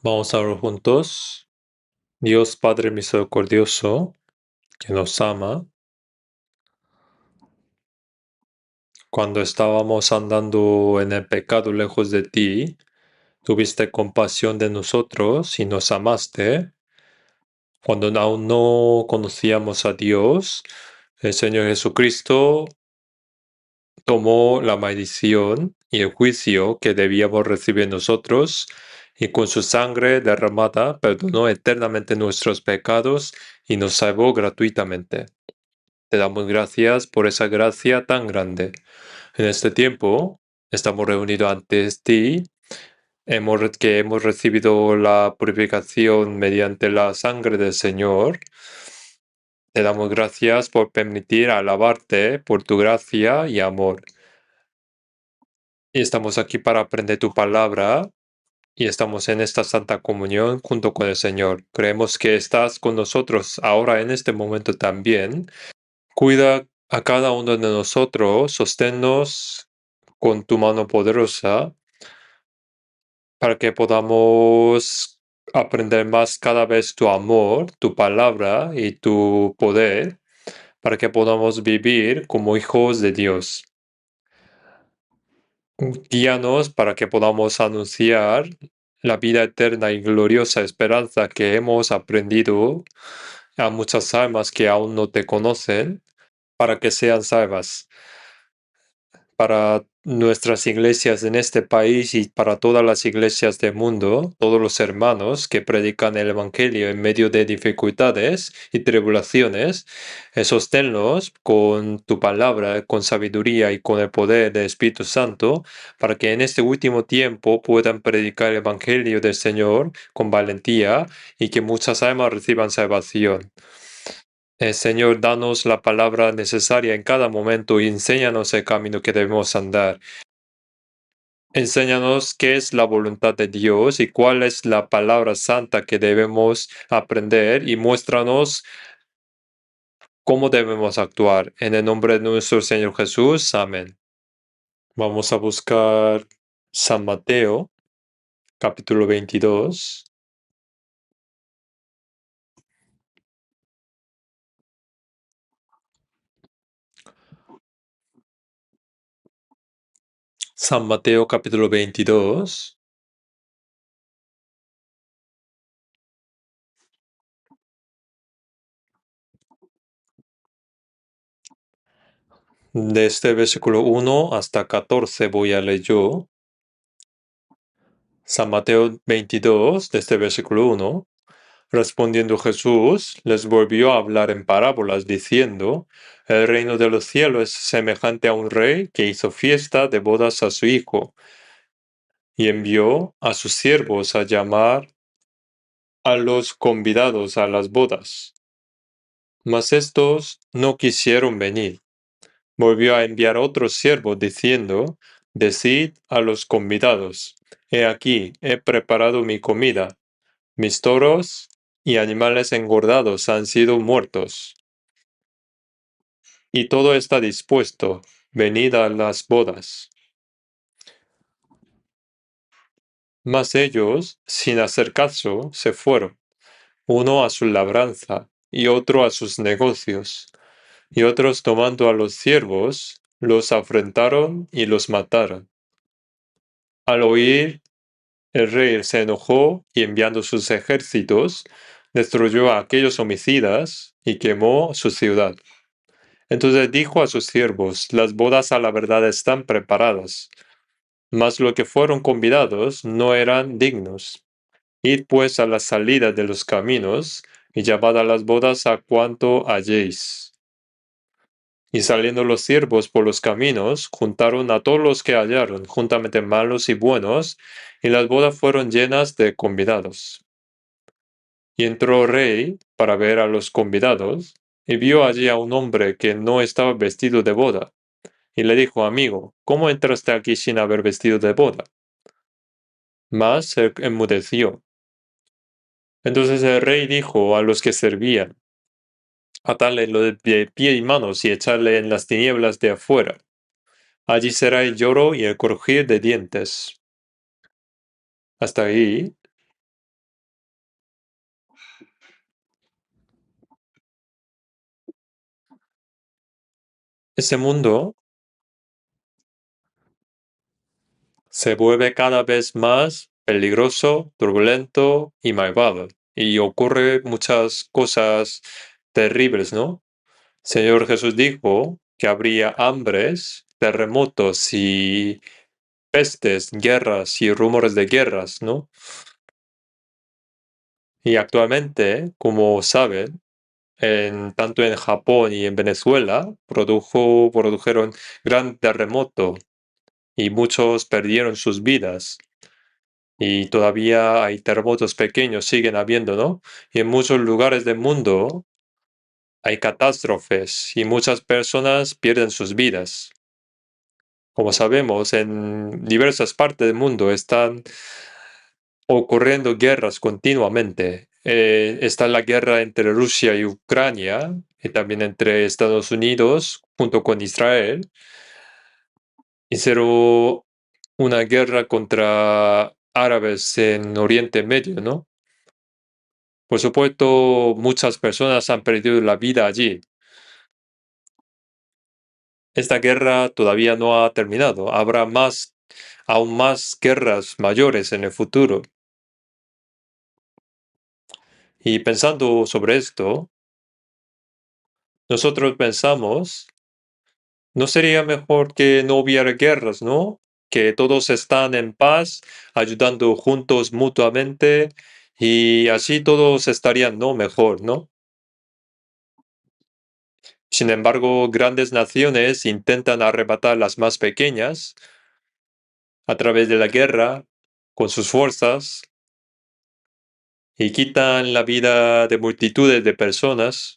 Vamos a orar juntos. Dios Padre misericordioso, que nos ama, cuando estábamos andando en el pecado lejos de ti, tuviste compasión de nosotros y nos amaste. Cuando aún no conocíamos a Dios, el Señor Jesucristo tomó la maldición y el juicio que debíamos recibir nosotros, y con su sangre derramada perdonó eternamente nuestros pecados y nos salvó gratuitamente. Te damos gracias por esa gracia tan grande. En este tiempo estamos reunidos ante ti, que hemos recibido la purificación mediante la sangre del Señor. Te damos gracias por permitir alabarte por tu gracia y amor. Y estamos aquí para aprender tu palabra y estamos en esta santa comunión junto con el Señor. Creemos que estás con nosotros ahora en este momento también. Cuida a cada uno de nosotros, sosténnos con tu mano poderosa para que podamos aprender más cada vez tu amor, tu palabra y tu poder, para que podamos vivir como hijos de Dios. Guíanos para que podamos anunciar la vida eterna y gloriosa esperanza que hemos aprendido a muchas almas que aún no te conocen, para que sean salvas. Para nuestras iglesias en este país y para todas las iglesias del mundo, todos los hermanos que predican el Evangelio en medio de dificultades y tribulaciones, sosténlos con tu palabra, con sabiduría y con el poder del Espíritu Santo, para que en este último tiempo puedan predicar el Evangelio del Señor con valentía y que muchas almas reciban salvación. Señor, danos la palabra necesaria en cada momento y enséñanos el camino que debemos andar. Enséñanos qué es la voluntad de Dios y cuál es la palabra santa que debemos aprender y muéstranos cómo debemos actuar. En el nombre de nuestro Señor Jesús. Amén. Vamos a buscar San Mateo, capítulo 22. San Mateo, capítulo 22. De este versículo 1 hasta 14 voy a leer yo. San Mateo 22, desde versículo 1. Respondiendo Jesús, les volvió a hablar en parábolas, diciendo: El reino de los cielos es semejante a un rey que hizo fiesta de bodas a su hijo, y envió a sus siervos a llamar a los convidados a las bodas. Mas estos no quisieron venir. Volvió a enviar otros siervos, diciendo: Decid a los convidados: He aquí, he preparado mi comida. Mis toros y animales engordados han sido muertos, y todo está dispuesto. Venid a las bodas. Mas ellos, sin hacer caso, se fueron, uno a su labranza y otro a sus negocios. Y otros, tomando a los siervos, los afrentaron y los mataron. Al oír, el rey se enojó y, enviando sus ejércitos, destruyó a aquellos homicidas y quemó su ciudad. Entonces dijo a sus siervos: Las bodas a la verdad están preparadas, mas los que fueron convidados no eran dignos. Id pues a la salida de los caminos, y llamad a las bodas a cuanto halléis. Y saliendo los siervos por los caminos, juntaron a todos los que hallaron, juntamente malos y buenos, y las bodas fueron llenas de convidados. Y entró el rey para ver a los convidados, y vio allí a un hombre que no estaba vestido de boda. Y le dijo: Amigo, ¿cómo entraste aquí sin haber vestido de boda? Mas él enmudeció. Entonces el rey dijo a los que servían: Atadle lo de pie y manos y echadle en las tinieblas de afuera. Allí será el lloro y el crujir de dientes. Hasta ahí Ese mundo se vuelve cada vez más peligroso, turbulento y malvado. Y ocurre muchas cosas terribles, ¿no? Señor Jesús dijo que habría hambres, terremotos y pestes, guerras y rumores de guerras, ¿no? Y actualmente, como saben, tanto en Japón y en Venezuela produjeron gran terremoto y muchos perdieron sus vidas. Y todavía hay terremotos pequeños, siguen habiendo, ¿no? Y en muchos lugares del mundo hay catástrofes y muchas personas pierden sus vidas. Como sabemos, en diversas partes del mundo están ocurriendo guerras continuamente. Está la guerra entre Rusia y Ucrania, y también entre Estados Unidos junto con Israel. Hicieron una guerra contra árabes en Oriente Medio, ¿no? Por supuesto, muchas personas han perdido la vida allí. Esta guerra todavía no ha terminado. Habrá aún más guerras mayores en el futuro. Y pensando sobre esto, nosotros pensamos, ¿no sería mejor que no hubiera guerras, no? Que todos están en paz, ayudando juntos mutuamente y así todos estarían, ¿no? Mejor, ¿no? Sin embargo, grandes naciones intentan arrebatar las más pequeñas a través de la guerra con sus fuerzas y quitan la vida de multitudes de personas.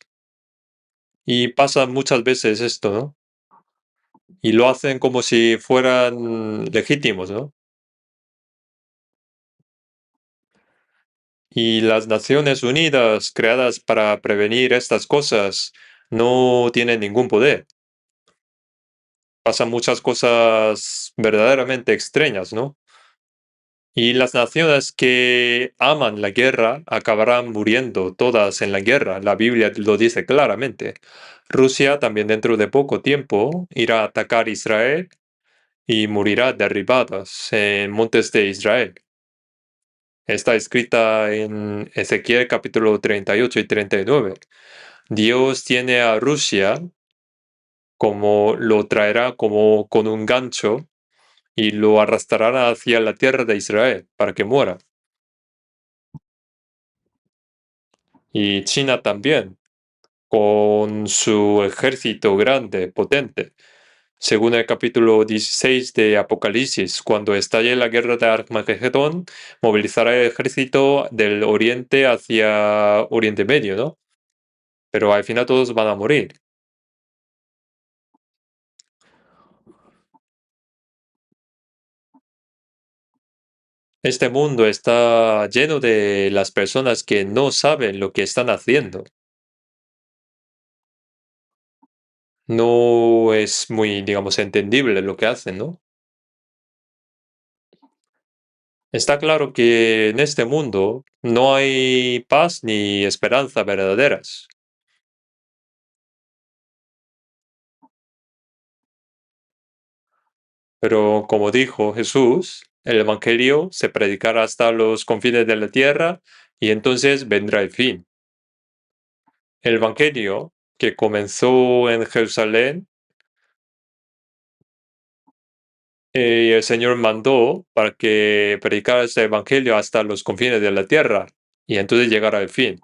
Y pasa muchas veces esto, ¿no? Y lo hacen como si fueran legítimos, ¿no? Y las Naciones Unidas, creadas para prevenir estas cosas, no tienen ningún poder. Pasan muchas cosas verdaderamente extrañas, ¿no? Y las naciones que aman la guerra acabarán muriendo todas en la guerra. La Biblia lo dice claramente. Rusia también dentro de poco tiempo irá a atacar Israel y morirá derribadas en montes de Israel. Está escrita en Ezequiel capítulo 38 y 39. Dios tiene a Rusia como lo traerá como con un gancho y lo arrastrará hacia la tierra de Israel para que muera. Y China también, con su ejército grande, potente. Según el capítulo 16 de Apocalipsis, cuando estalle la guerra de Armagedón, movilizará el ejército del oriente hacia Oriente Medio, ¿no? Pero al final todos van a morir. Este mundo está lleno de las personas que no saben lo que están haciendo. No es muy, digamos, entendible lo que hacen, ¿no? Está claro que en este mundo no hay paz ni esperanza verdaderas. Pero como dijo Jesús, el Evangelio se predicará hasta los confines de la tierra y entonces vendrá el fin. El Evangelio que comenzó en Jerusalén, el Señor mandó para que predicara ese Evangelio hasta los confines de la tierra y entonces llegará el fin.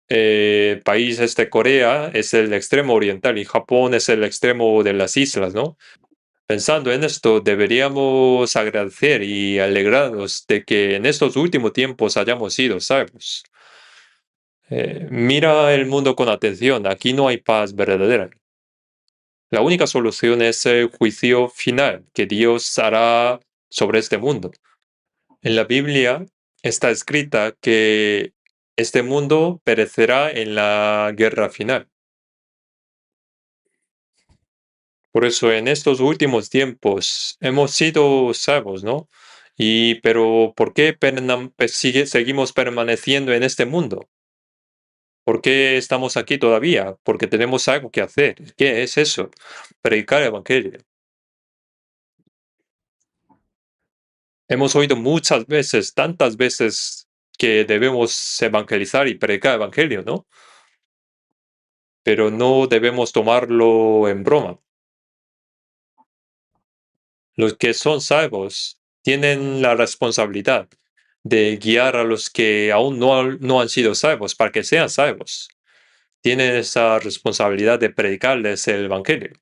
El país Corea es el extremo oriental y Japón es el extremo de las islas, ¿no? Pensando en esto, deberíamos agradecer y alegrarnos de que en estos últimos tiempos hayamos sido salvos. Mira el mundo con atención, aquí no hay paz verdadera. La única solución es el juicio final que Dios hará sobre este mundo. En la Biblia está escrita que este mundo perecerá en la guerra final. Por eso en estos últimos tiempos hemos sido salvos, ¿no? Pero ¿por qué seguimos permaneciendo en este mundo? ¿Por qué estamos aquí todavía? Porque tenemos algo que hacer. ¿Qué es eso? Predicar el Evangelio. Hemos oído muchas veces, tantas veces, que debemos evangelizar y predicar el Evangelio, ¿no? Pero no debemos tomarlo en broma. Los que son salvos tienen la responsabilidad de guiar a los que aún no han sido salvos para que sean salvos. Tienen esa responsabilidad de predicarles el Evangelio.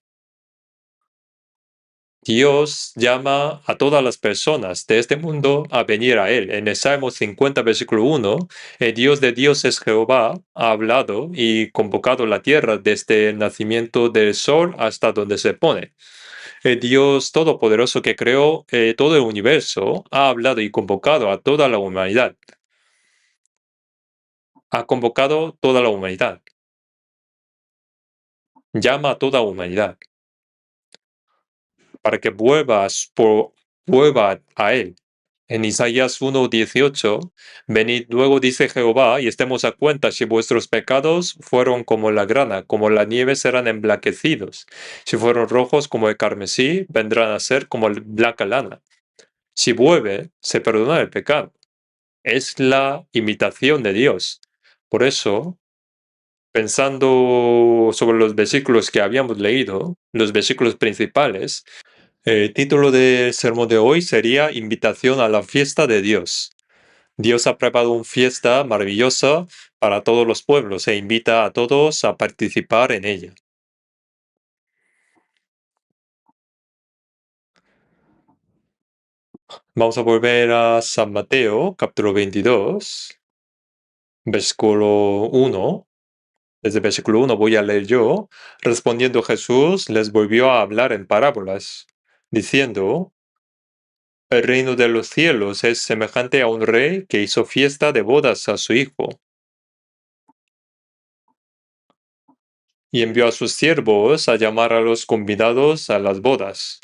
Dios llama a todas las personas de este mundo a venir a Él. En el Salmo 50, versículo 1, el Dios de dioses Jehová ha hablado y convocado la tierra desde el nacimiento del sol hasta donde se pone. El Dios Todopoderoso que creó todo el universo ha hablado y convocado a toda la humanidad. Ha convocado toda la humanidad. Llama a toda humanidad para que vuelva a Él. En Isaías 1:18, venid luego, dice Jehová, y estemos a cuenta si vuestros pecados fueron como la grana, como la nieve serán emblanquecidos. Si fueron rojos como el carmesí, vendrán a ser como blanca lana. Si vuelve, se perdona el pecado. Es la imitación de Dios. Por eso, pensando sobre los versículos que habíamos leído, los versículos principales, el título del sermón de hoy sería Invitación a la fiesta de Dios. Dios ha preparado una fiesta maravillosa para todos los pueblos e invita a todos a participar en ella. Vamos a volver a San Mateo, capítulo 22, versículo 1. Desde el versículo 1 voy a leer yo. Respondiendo Jesús, les volvió a hablar en parábolas, diciendo: el reino de los cielos es semejante a un rey que hizo fiesta de bodas a su hijo, y envió a sus siervos a llamar a los convidados a las bodas.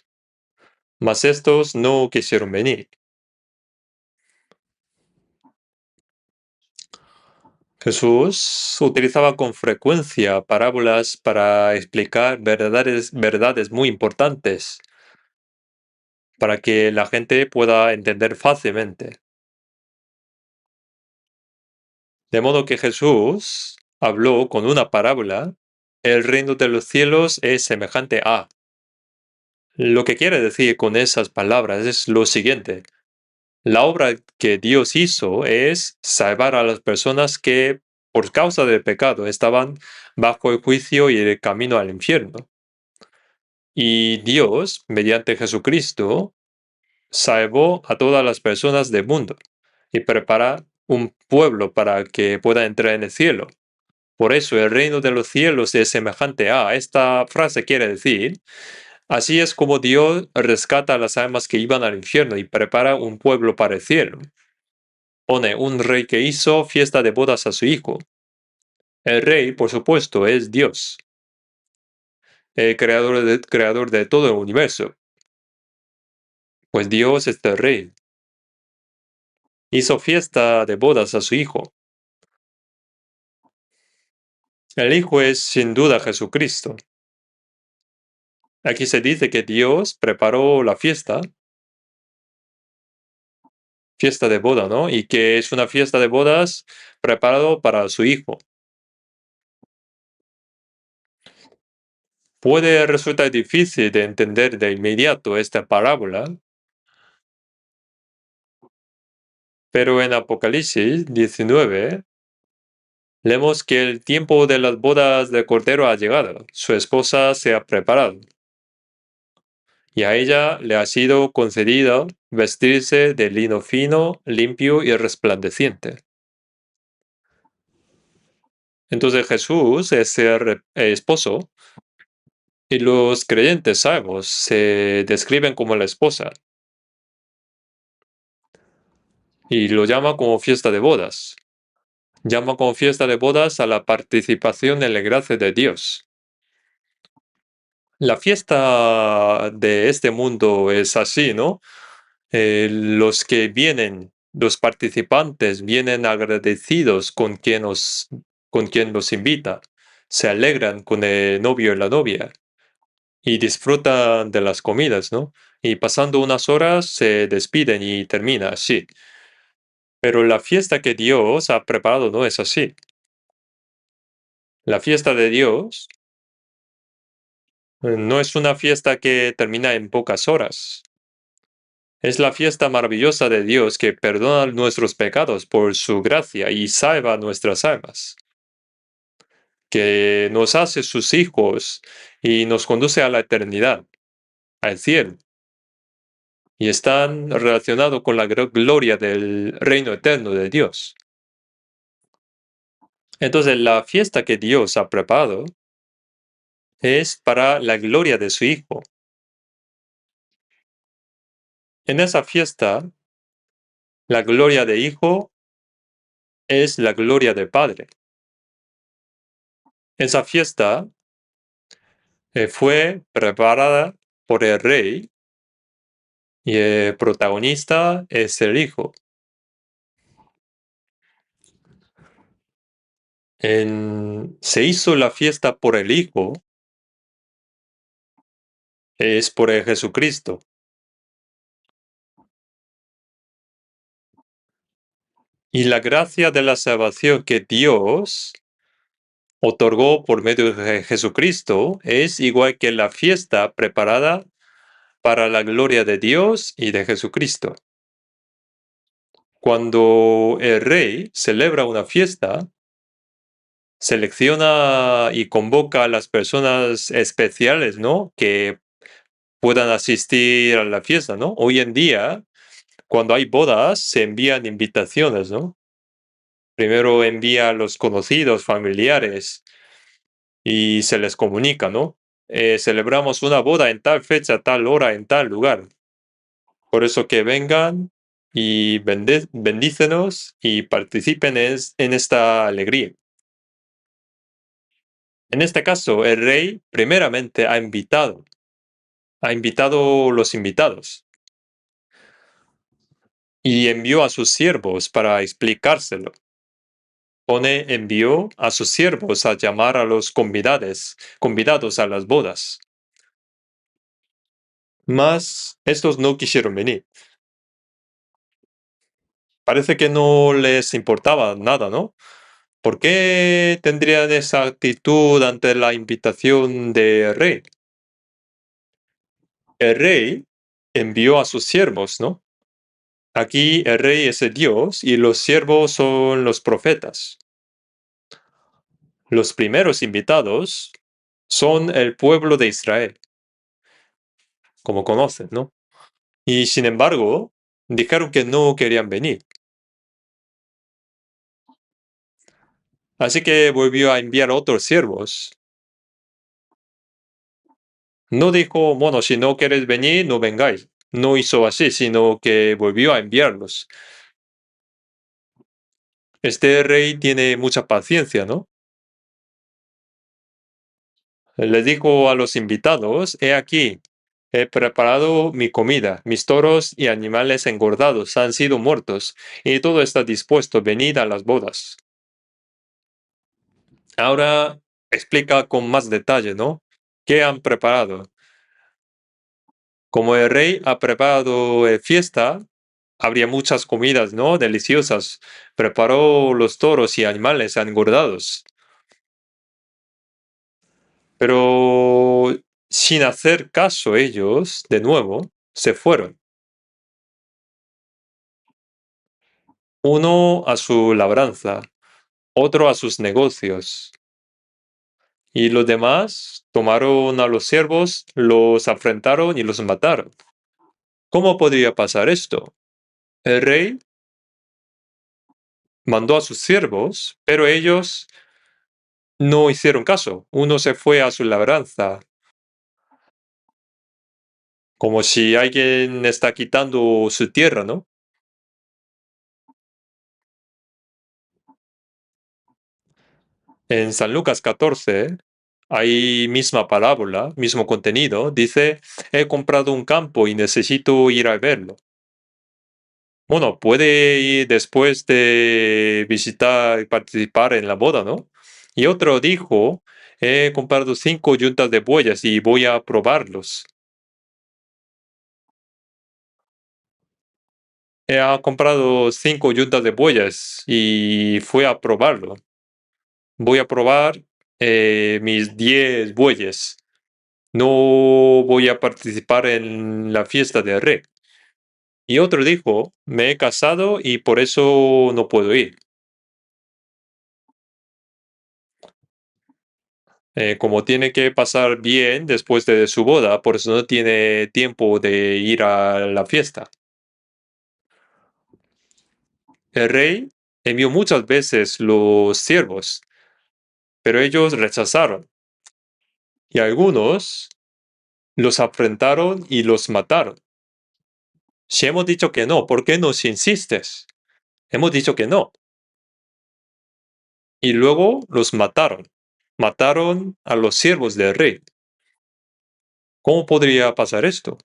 Mas estos no quisieron venir. Jesús utilizaba con frecuencia parábolas para explicar verdades muy importantes, para que la gente pueda entender fácilmente. De modo que Jesús habló con una parábola: el reino de los cielos es semejante a. Lo que quiere decir con esas palabras es lo siguiente: la obra que Dios hizo es salvar a las personas que, por causa del pecado, estaban bajo el juicio y el camino al infierno. Y Dios, mediante Jesucristo, salvó a todas las personas del mundo y prepara un pueblo para que pueda entrar en el cielo. Por eso el reino de los cielos es semejante a. Esta frase quiere decir: así es como Dios rescata a las almas que iban al infierno y prepara un pueblo para el cielo. Pone un rey que hizo fiesta de bodas a su hijo. El rey, por supuesto, es Dios, el creador de todo el universo. Pues Dios es el rey. Hizo fiesta de bodas a su hijo. El hijo es sin duda Jesucristo. Aquí se dice que Dios preparó la fiesta de boda, ¿no? Y que es una fiesta de bodas preparado para su hijo. Puede resultar difícil de entender de inmediato esta parábola, pero en Apocalipsis 19 leemos que el tiempo de las bodas del Cordero ha llegado. Su esposa se ha preparado, y a ella le ha sido concedido vestirse de lino fino, limpio y resplandeciente. Entonces Jesús es el esposo, y los creyentes salvos se describen como la esposa, y lo llama como fiesta de bodas. Llama como fiesta de bodas a la participación en la gracia de Dios. La fiesta de este mundo es así, ¿no? Los que vienen, los participantes, vienen agradecidos con quien nos con quien los invita, se alegran con el novio y la novia y disfrutan de las comidas, ¿no? Y pasando unas horas se despiden y termina así. Pero la fiesta que Dios ha preparado no es así. La fiesta de Dios no es una fiesta que termina en pocas horas. Es la fiesta maravillosa de Dios que perdona nuestros pecados por su gracia y salva nuestras almas, que nos hace sus hijos y nos conduce a la eternidad, al cielo, y están relacionados con la gloria del reino eterno de Dios. Entonces, la fiesta que Dios ha preparado es para la gloria de su Hijo. En esa fiesta, la gloria de Hijo es la gloria del Padre. Esa fiesta fue preparada por el Rey y el protagonista es el Hijo. Se hizo la fiesta por el Hijo, es por el Jesucristo. Y la gracia de la salvación que Dios otorgó por medio de Jesucristo es igual que la fiesta preparada para la gloria de Dios y de Jesucristo. Cuando el rey celebra una fiesta, selecciona y convoca a las personas especiales, ¿no? Que puedan asistir a la fiesta, ¿no? Hoy en día, cuando hay bodas, se envían invitaciones, ¿no? Primero envía a los conocidos, familiares, y se les comunica, ¿no? Celebramos una boda en tal fecha, tal hora, en tal lugar. Por eso que vengan y bendícenos y participen en esta alegría. En este caso, el rey primeramente ha invitado los invitados y envió a sus siervos para explicárselo. Envió a sus siervos a llamar a los convidados a las bodas. Mas estos no quisieron venir. Parece que no les importaba nada, ¿no? ¿Por qué tendrían esa actitud ante la invitación del rey? El rey envió a sus siervos, ¿no? Aquí el rey es el Dios y los siervos son los profetas. Los primeros invitados son el pueblo de Israel, como conocen, ¿no? Y sin embargo, dijeron que no querían venir. Así que volvió a enviar otros siervos. No dijo, bueno, si no queréis venir, no vengáis. No hizo así, sino que volvió a enviarlos. Este rey tiene mucha paciencia, ¿no? Le dijo a los invitados, he aquí, he preparado mi comida, mis toros y animales engordados han sido muertos, y todo está dispuesto, venid a las bodas. Ahora explica con más detalle, ¿no? ¿Qué han preparado? Como el rey ha preparado fiesta, habría muchas comidas, ¿no? Deliciosas. Preparó los toros y animales engordados. Pero sin hacer caso ellos, de nuevo, se fueron. Uno a su labranza, otro a sus negocios. Y los demás tomaron a los siervos, los afrentaron y los mataron. ¿Cómo podría pasar esto? El rey mandó a sus siervos, pero ellos no hicieron caso. Uno se fue a su labranza, como si alguien está quitando su tierra, ¿no? En San Lucas 14, hay misma parábola, mismo contenido, dice, he comprado un campo y necesito ir a verlo. Bueno, puede ir después de visitar y participar en la boda, ¿no? Y otro dijo, he comprado 5 yuntas de bueyes y voy a probarlos. He comprado 5 yuntas de bueyes y fui a probarlo. Voy a probar mis 10 bueyes. No voy a participar en la fiesta del rey. Y otro dijo, me he casado y por eso no puedo ir. Como tiene que pasar bien después de su boda, por eso no tiene tiempo de ir a la fiesta. El rey envió muchas veces los siervos, pero ellos rechazaron. Y algunos los afrentaron y los mataron. Si hemos dicho que no, ¿por qué nos insistes? Hemos dicho que no. Y luego los mataron. Mataron a los siervos del rey. ¿Cómo podría pasar esto?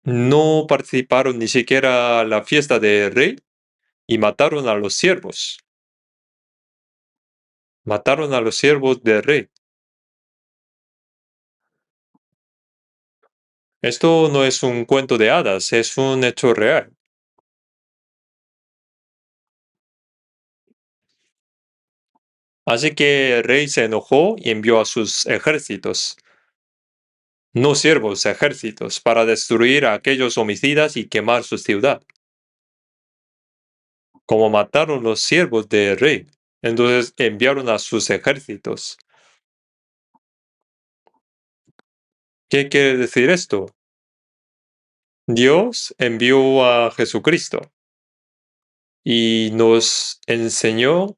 No participaron ni siquiera a la fiesta del rey y mataron a los siervos. Mataron a los siervos del rey. Esto no es un cuento de hadas, es un hecho real. Así que el rey se enojó y envió a sus ejércitos, no siervos, ejércitos, para destruir a aquellos homicidas y quemar su ciudad. Como mataron los siervos del rey, entonces enviaron a sus ejércitos. ¿Qué quiere decir esto? Dios envió a Jesucristo y nos enseñó,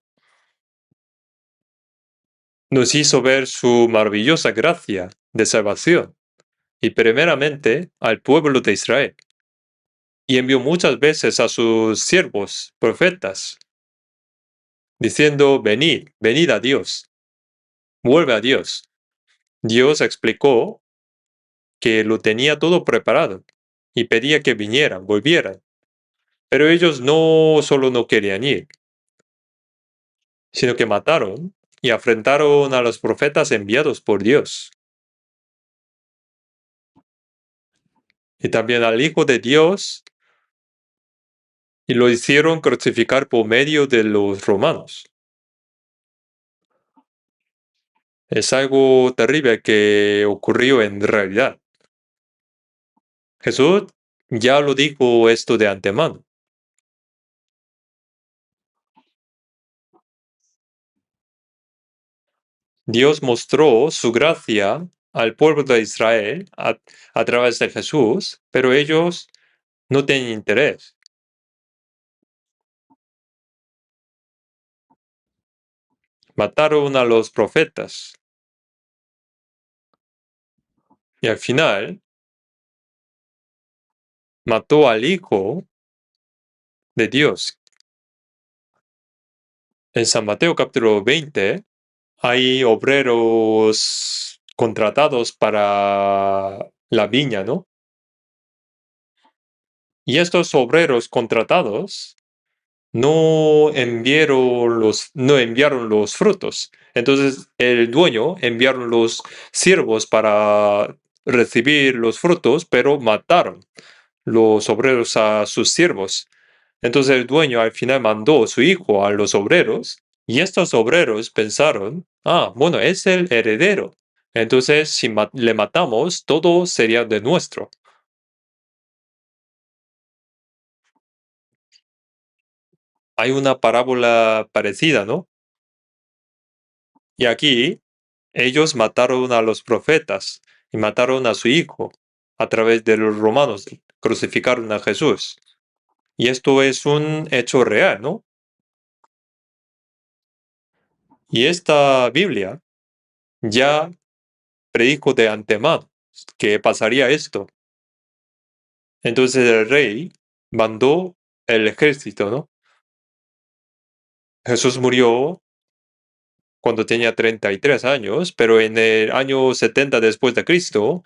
nos hizo ver su maravillosa gracia de salvación, y primeramente al pueblo de Israel. Y envió muchas veces a sus siervos, profetas, diciendo, venid, venid a Dios, vuelve a Dios. Dios explicó que lo tenía todo preparado y pedía que vinieran, volvieran. Pero ellos no solo no querían ir, sino que mataron y afrentaron a los profetas enviados por Dios. Y también al Hijo de Dios, y lo hicieron crucificar por medio de los romanos. Es algo terrible que ocurrió en realidad. Jesús ya lo dijo esto de antemano. Dios mostró su gracia al pueblo de Israel a través de Jesús, pero ellos no tienen interés. Mataron a los profetas. Y al final mató al Hijo de Dios. En San Mateo capítulo 20 hay obreros contratados para la viña, ¿no? Y estos obreros contratados no enviaron los frutos. Entonces el dueño enviaron los siervos para recibir los frutos, pero mataron los obreros a sus siervos. Entonces el dueño al final mandó a su hijo a los obreros y estos obreros pensaron, bueno, es el heredero. Entonces si le matamos, todo sería de nuestro. Hay una parábola parecida, ¿no? Y aquí ellos mataron a los profetas y mataron a su hijo a través de los romanos, crucificaron a Jesús. Y esto es un hecho real, ¿no? Y esta Biblia ya predijo de antemano que pasaría esto. Entonces el rey mandó el ejército, ¿no? Jesús murió cuando tenía 33 años, pero en el año 70 después de Cristo,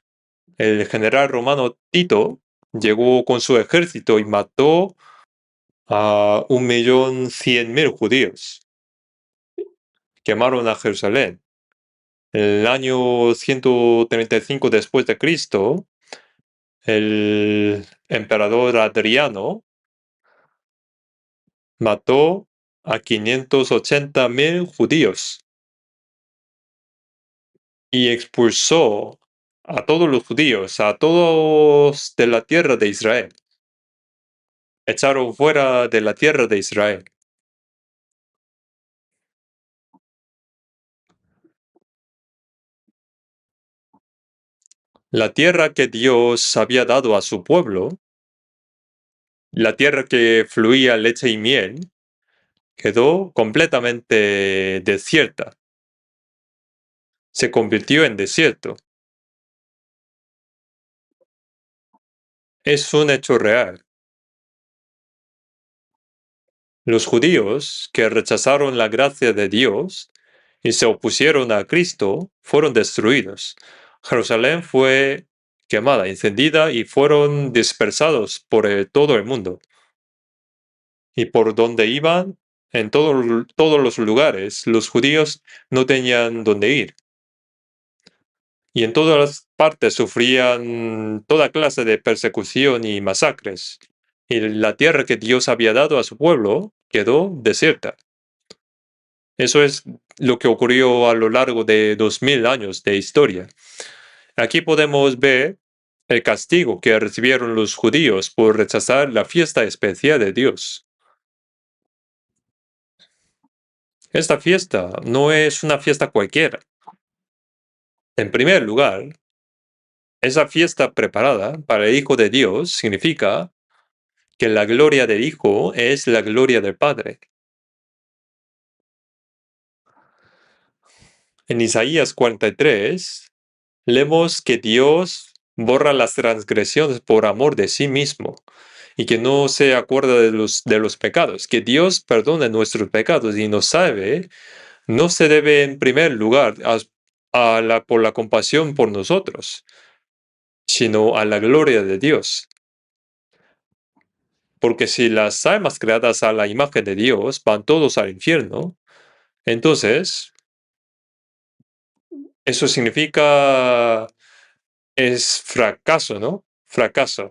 el general romano Tito llegó con su ejército y mató a 1.100.000 judíos. Quemaron a Jerusalén. En el año 135 después de Cristo, el emperador Adriano mató a 580.000 judíos y expulsó a todos los judíos, a todos de la tierra de Israel. Echaron fuera de la tierra de Israel. La tierra que Dios había dado a su pueblo, la tierra que fluía leche y miel, quedó completamente desierta. Se convirtió en desierto. Es un hecho real. Los judíos que rechazaron la gracia de Dios y se opusieron a Cristo fueron destruidos. Jerusalén fue quemada, encendida y fueron dispersados por todo el mundo. Y por donde iban, en todos los lugares, los judíos no tenían dónde ir. Y en todas las partes sufrían toda clase de persecución y masacres. Y la tierra que Dios había dado a su pueblo quedó desierta. Eso es lo que ocurrió a lo largo de 2000 años de historia. Aquí podemos ver el castigo que recibieron los judíos por rechazar la fiesta especial de Dios. Esta fiesta no es una fiesta cualquiera. En primer lugar, esa fiesta preparada para el Hijo de Dios significa que la gloria del Hijo es la gloria del Padre. En Isaías 43, leemos que Dios borra las transgresiones por amor de sí mismo y que no se acuerda de los pecados, que Dios perdone nuestros pecados y nos salve, no se debe en primer lugar por la compasión por nosotros, sino a la gloria de Dios. Porque si las almas creadas a la imagen de Dios van todos al infierno, entonces eso significa es fracaso, ¿no? Fracaso.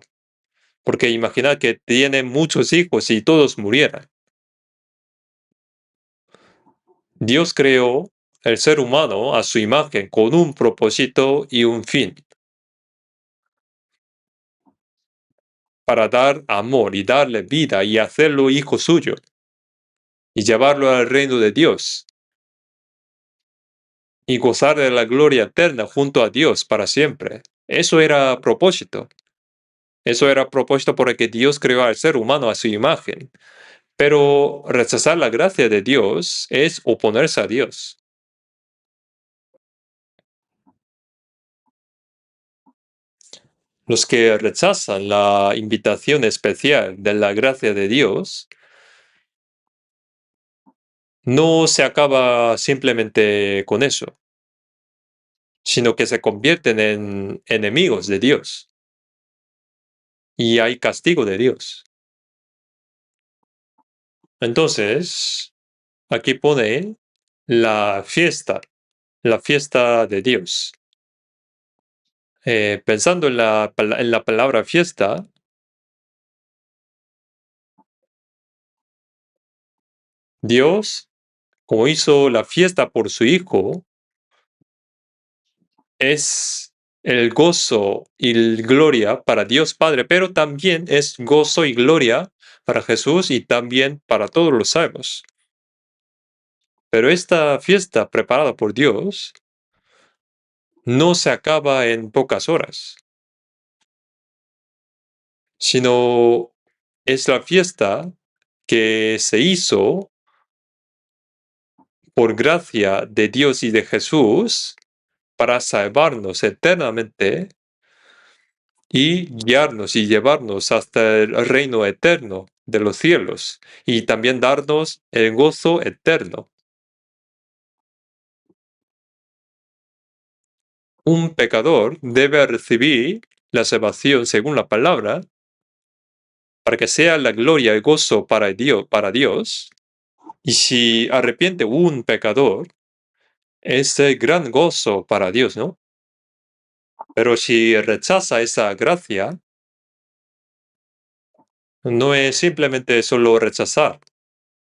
Porque imagina que tiene muchos hijos y todos murieran. Dios creó el ser humano a su imagen con un propósito y un fin, para dar amor y darle vida y hacerlo hijo suyo, y llevarlo al reino de Dios, y gozar de la gloria eterna junto a Dios para siempre. Eso era propósito. Eso era propósito por el que Dios creó al ser humano a su imagen. Pero rechazar la gracia de Dios es oponerse a Dios. Los que rechazan la invitación especial de la gracia de Dios no se acaba simplemente con eso, sino que se convierten en enemigos de Dios y hay castigo de Dios. Entonces, aquí pone la fiesta de Dios. Pensando en la palabra fiesta, Dios, como hizo la fiesta por su Hijo, es el gozo y gloria para Dios Padre, pero también es gozo y gloria para Jesús y también para todos los salvos. Pero esta fiesta preparada por Dios no se acaba en pocas horas, sino es la fiesta que se hizo por gracia de Dios y de Jesús para salvarnos eternamente y guiarnos y llevarnos hasta el reino eterno de los cielos y también darnos el gozo eterno. Un pecador debe recibir la salvación según la palabra para que sea la gloria y gozo para Dios. Y si arrepiente un pecador, es el gran gozo para Dios, ¿no? Pero si rechaza esa gracia, no es simplemente solo rechazar,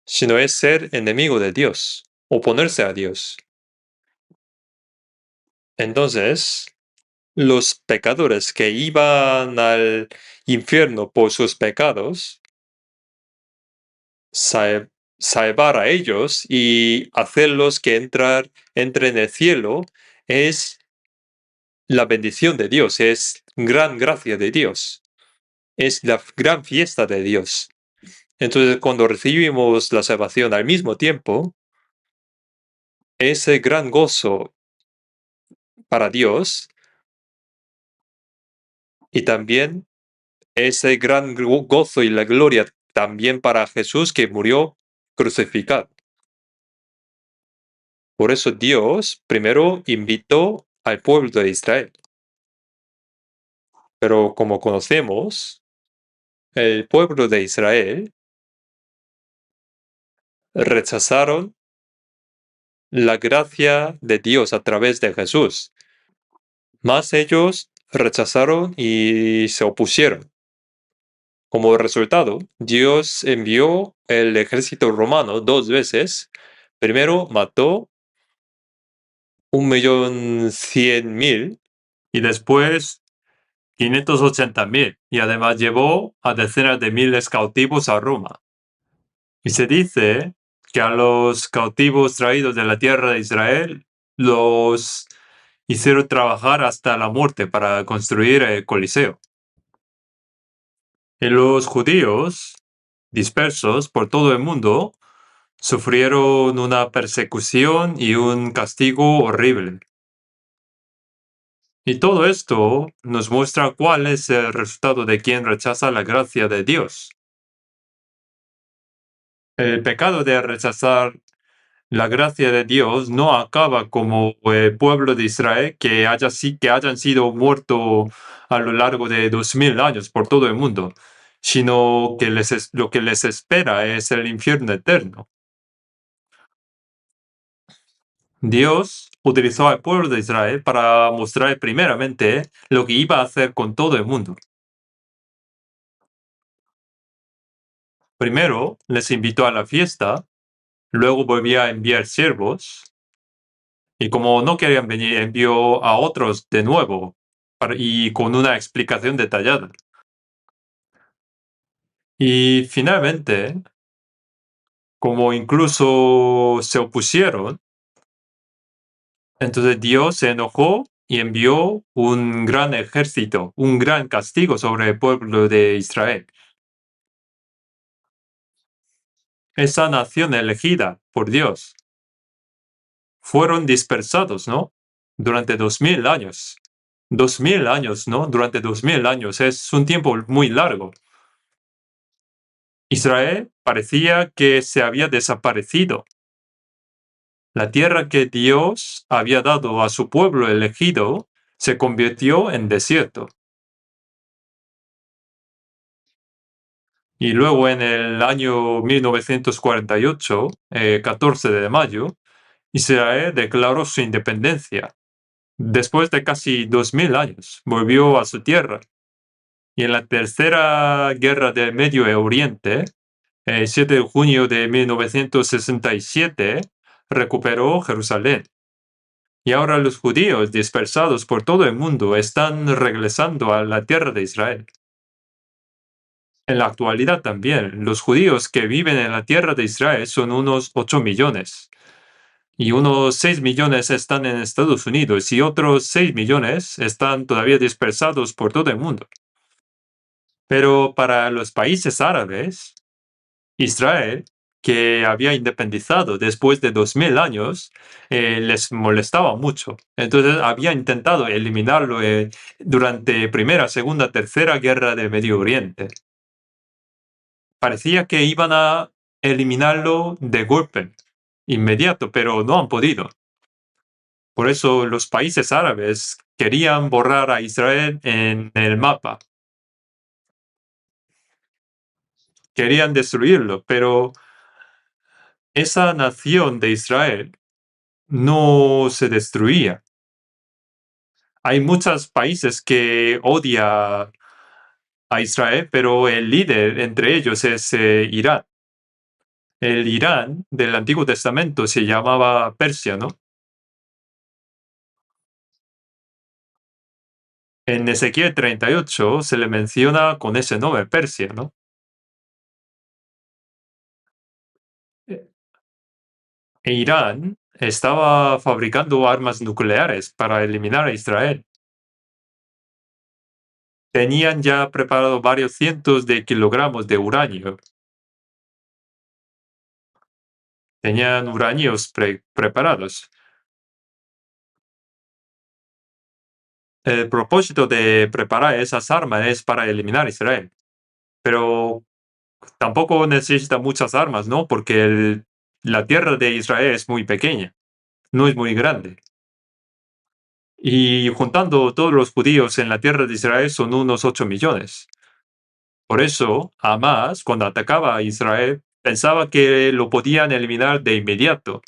sino es ser enemigo de Dios, oponerse a Dios. Entonces, los pecadores que iban al infierno por sus pecados, salvar a ellos y hacerlos que entren en el cielo es la bendición de Dios, es gran gracia de Dios, es la gran fiesta de Dios. Entonces, cuando recibimos la salvación al mismo tiempo, ese gran gozo para Dios y también ese gran gozo y la gloria también para Jesús que murió crucificado. Por eso Dios primero invitó al pueblo de Israel. Pero como conocemos, el pueblo de Israel rechazaron la gracia de Dios a través de Jesús. Más ellos rechazaron y se opusieron. Como resultado, Dios envió el ejército romano 2 veces. Primero mató 1.100.000 y después 580.000. Y además llevó a decenas de miles cautivos a Roma. Y se dice que a los cautivos traídos de la tierra de Israel los hicieron trabajar hasta la muerte para construir el Coliseo. Y los judíos, dispersos por todo el mundo, sufrieron una persecución y un castigo horrible. Y todo esto nos muestra cuál es el resultado de quien rechaza la gracia de Dios. El pecado de rechazar la gracia de Dios no acaba como el pueblo de Israel que hayan sido muertos a lo largo de 2000 años por todo el mundo, sino que lo que les espera es el infierno eterno. Dios utilizó al pueblo de Israel para mostrar primeramente lo que iba a hacer con todo el mundo. Primero les invitó a la fiesta, luego volvió a enviar siervos, y como no querían venir, envió a otros de nuevo y con una explicación detallada. Y finalmente, como incluso se opusieron, entonces Dios se enojó y envió un gran ejército, un gran castigo sobre el pueblo de Israel. Esa nación elegida por Dios fueron dispersados, ¿no? Durante 2000 años. 2000 años, ¿no? Durante 2000 años es un tiempo muy largo. Israel parecía que se había desaparecido. La tierra que Dios había dado a su pueblo elegido se convirtió en desierto. Y luego en el año 1948, 14 de mayo, Israel declaró su independencia. Después de casi 2000 años, volvió a su tierra. Y en la Tercera Guerra del Medio Oriente, el 7 de junio de 1967, recuperó Jerusalén. Y ahora los judíos dispersados por todo el mundo están regresando a la tierra de Israel. En la actualidad también, los judíos que viven en la tierra de Israel son unos 8 millones. Y unos 6 millones están en Estados Unidos y otros 6 millones están todavía dispersados por todo el mundo. Pero para los países árabes, Israel, que había independizado después de 2000 años, les molestaba mucho. Entonces había intentado eliminarlo durante Primera, Segunda, Tercera Guerra del Medio Oriente. Parecía que iban a eliminarlo de golpe, inmediato, pero no han podido. Por eso los países árabes querían borrar a Israel en el mapa. querían destruirlo, pero esa nación de Israel no se destruía. Hay muchos países que odian a Israel, pero el líder entre ellos es Irán. El Irán del Antiguo Testamento se llamaba Persia, ¿no? En Ezequiel 38 se le menciona con ese nombre, Persia, ¿no? E Irán estaba fabricando armas nucleares para eliminar a Israel. Tenían ya preparado varios cientos de kilogramos de uranio. Tenían uranios preparados. El propósito de preparar esas armas es para eliminar a Israel. Pero tampoco necesita muchas armas, ¿no? Porque la tierra de Israel es muy pequeña, no es muy grande. Y juntando todos los judíos en la tierra de Israel son unos 8 millones. Por eso, Hamas, cuando atacaba a Israel, pensaba que lo podían eliminar de inmediato,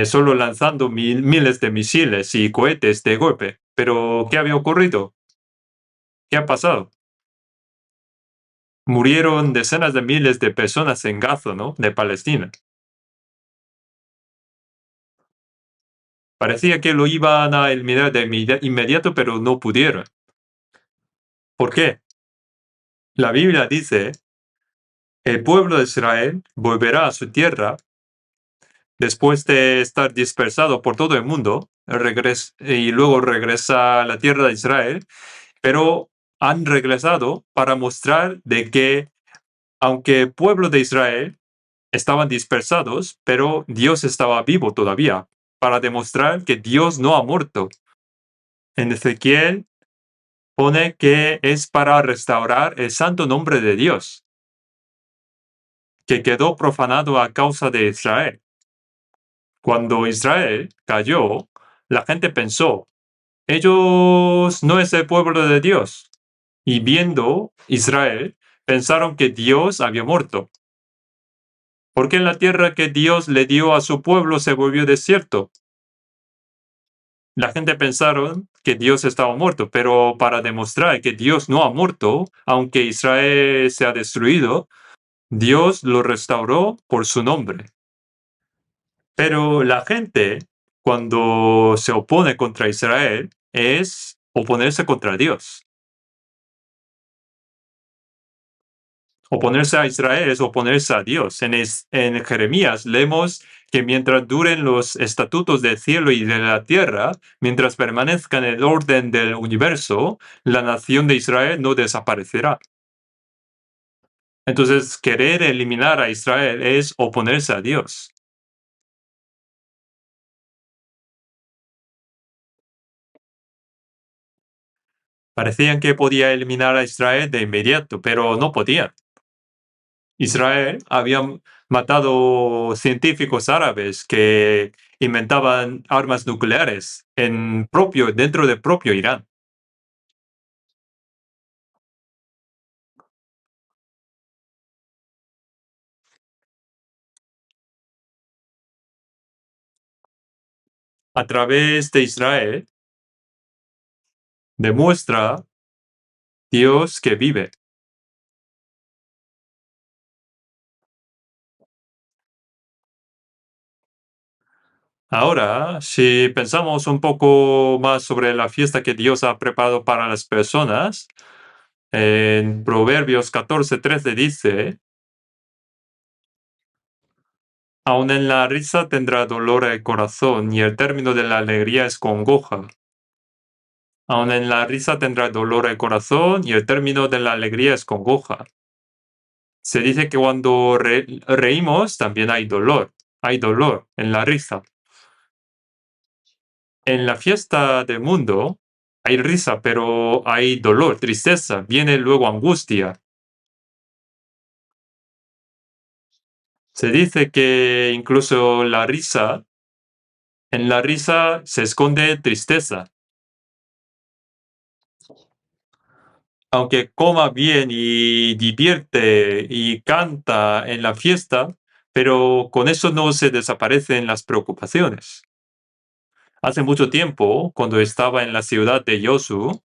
solo lanzando miles de misiles y cohetes de golpe. Pero, ¿qué había ocurrido? ¿Qué ha pasado? Murieron decenas de miles de personas en Gaza, ¿no? De Palestina. Parecía que lo iban a eliminar de inmediato, pero no pudieron. ¿Por qué? La Biblia dice, el pueblo de Israel volverá a su tierra después de estar dispersado por todo el mundo y luego regresa a la tierra de Israel, pero han regresado para mostrar de que aunque el pueblo de Israel estaban dispersados, pero Dios estaba vivo todavía, para demostrar que Dios no ha muerto. En Ezequiel pone que es para restaurar el santo nombre de Dios, que quedó profanado a causa de Israel. Cuando Israel cayó, la gente pensó, ellos no es el pueblo de Dios. Y viendo Israel, pensaron que Dios había muerto. Porque la tierra que Dios le dio a su pueblo se volvió desierto. La gente pensaron que Dios estaba muerto, pero para demostrar que Dios no ha muerto, aunque Israel se ha destruido, Dios lo restauró por su nombre. Pero la gente, cuando se opone contra Israel, es oponerse contra Dios. Oponerse a Israel es oponerse a Dios. En Jeremías leemos que mientras duren los estatutos del cielo y de la tierra, mientras permanezca en el orden del universo, la nación de Israel no desaparecerá. Entonces, querer eliminar a Israel es oponerse a Dios. Parecían que podía eliminar a Israel de inmediato, pero no podían. Israel había matado científicos árabes que inventaban armas nucleares dentro del propio Irán. A través de Israel demuestra Dios que vive. Ahora, si pensamos un poco más sobre la fiesta que Dios ha preparado para las personas, en Proverbios 14:13 dice, aun en la risa tendrá dolor el corazón y el término de la alegría es congoja. Aun en la risa tendrá dolor el corazón y el término de la alegría es congoja. Se dice que cuando reímos también hay dolor. Hay dolor en la risa. En la fiesta del mundo hay risa, pero hay dolor, tristeza, viene luego angustia. Se dice que incluso en la risa se esconde tristeza. aunque coma bien y divierte y canta en la fiesta, pero con eso no se desaparecen las preocupaciones. Hace mucho tiempo, cuando estaba en la ciudad de Yosu,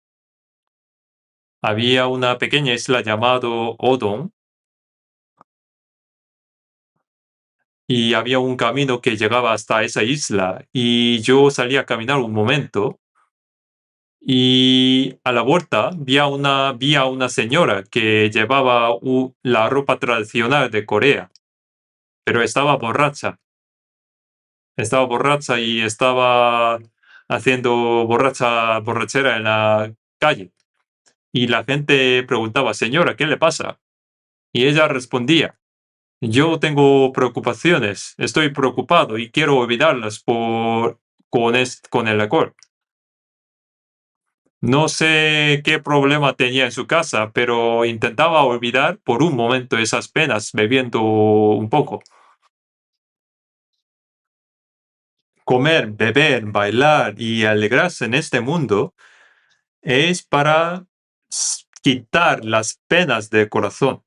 había una pequeña isla llamada Odon y había un camino que llegaba hasta esa isla y yo salí a caminar un momento y a la vuelta vi a una señora que llevaba la ropa tradicional de Corea, pero estaba borracha y estaba haciendo borrachera en la calle. Y la gente preguntaba, señora, ¿qué le pasa? Y ella respondía, yo tengo preocupaciones, estoy preocupado y quiero olvidarlas con el alcohol. No sé qué problema tenía en su casa, pero intentaba olvidar por un momento esas penas bebiendo un poco. Comer, beber, bailar y alegrarse en este mundo es para quitar las penas del corazón.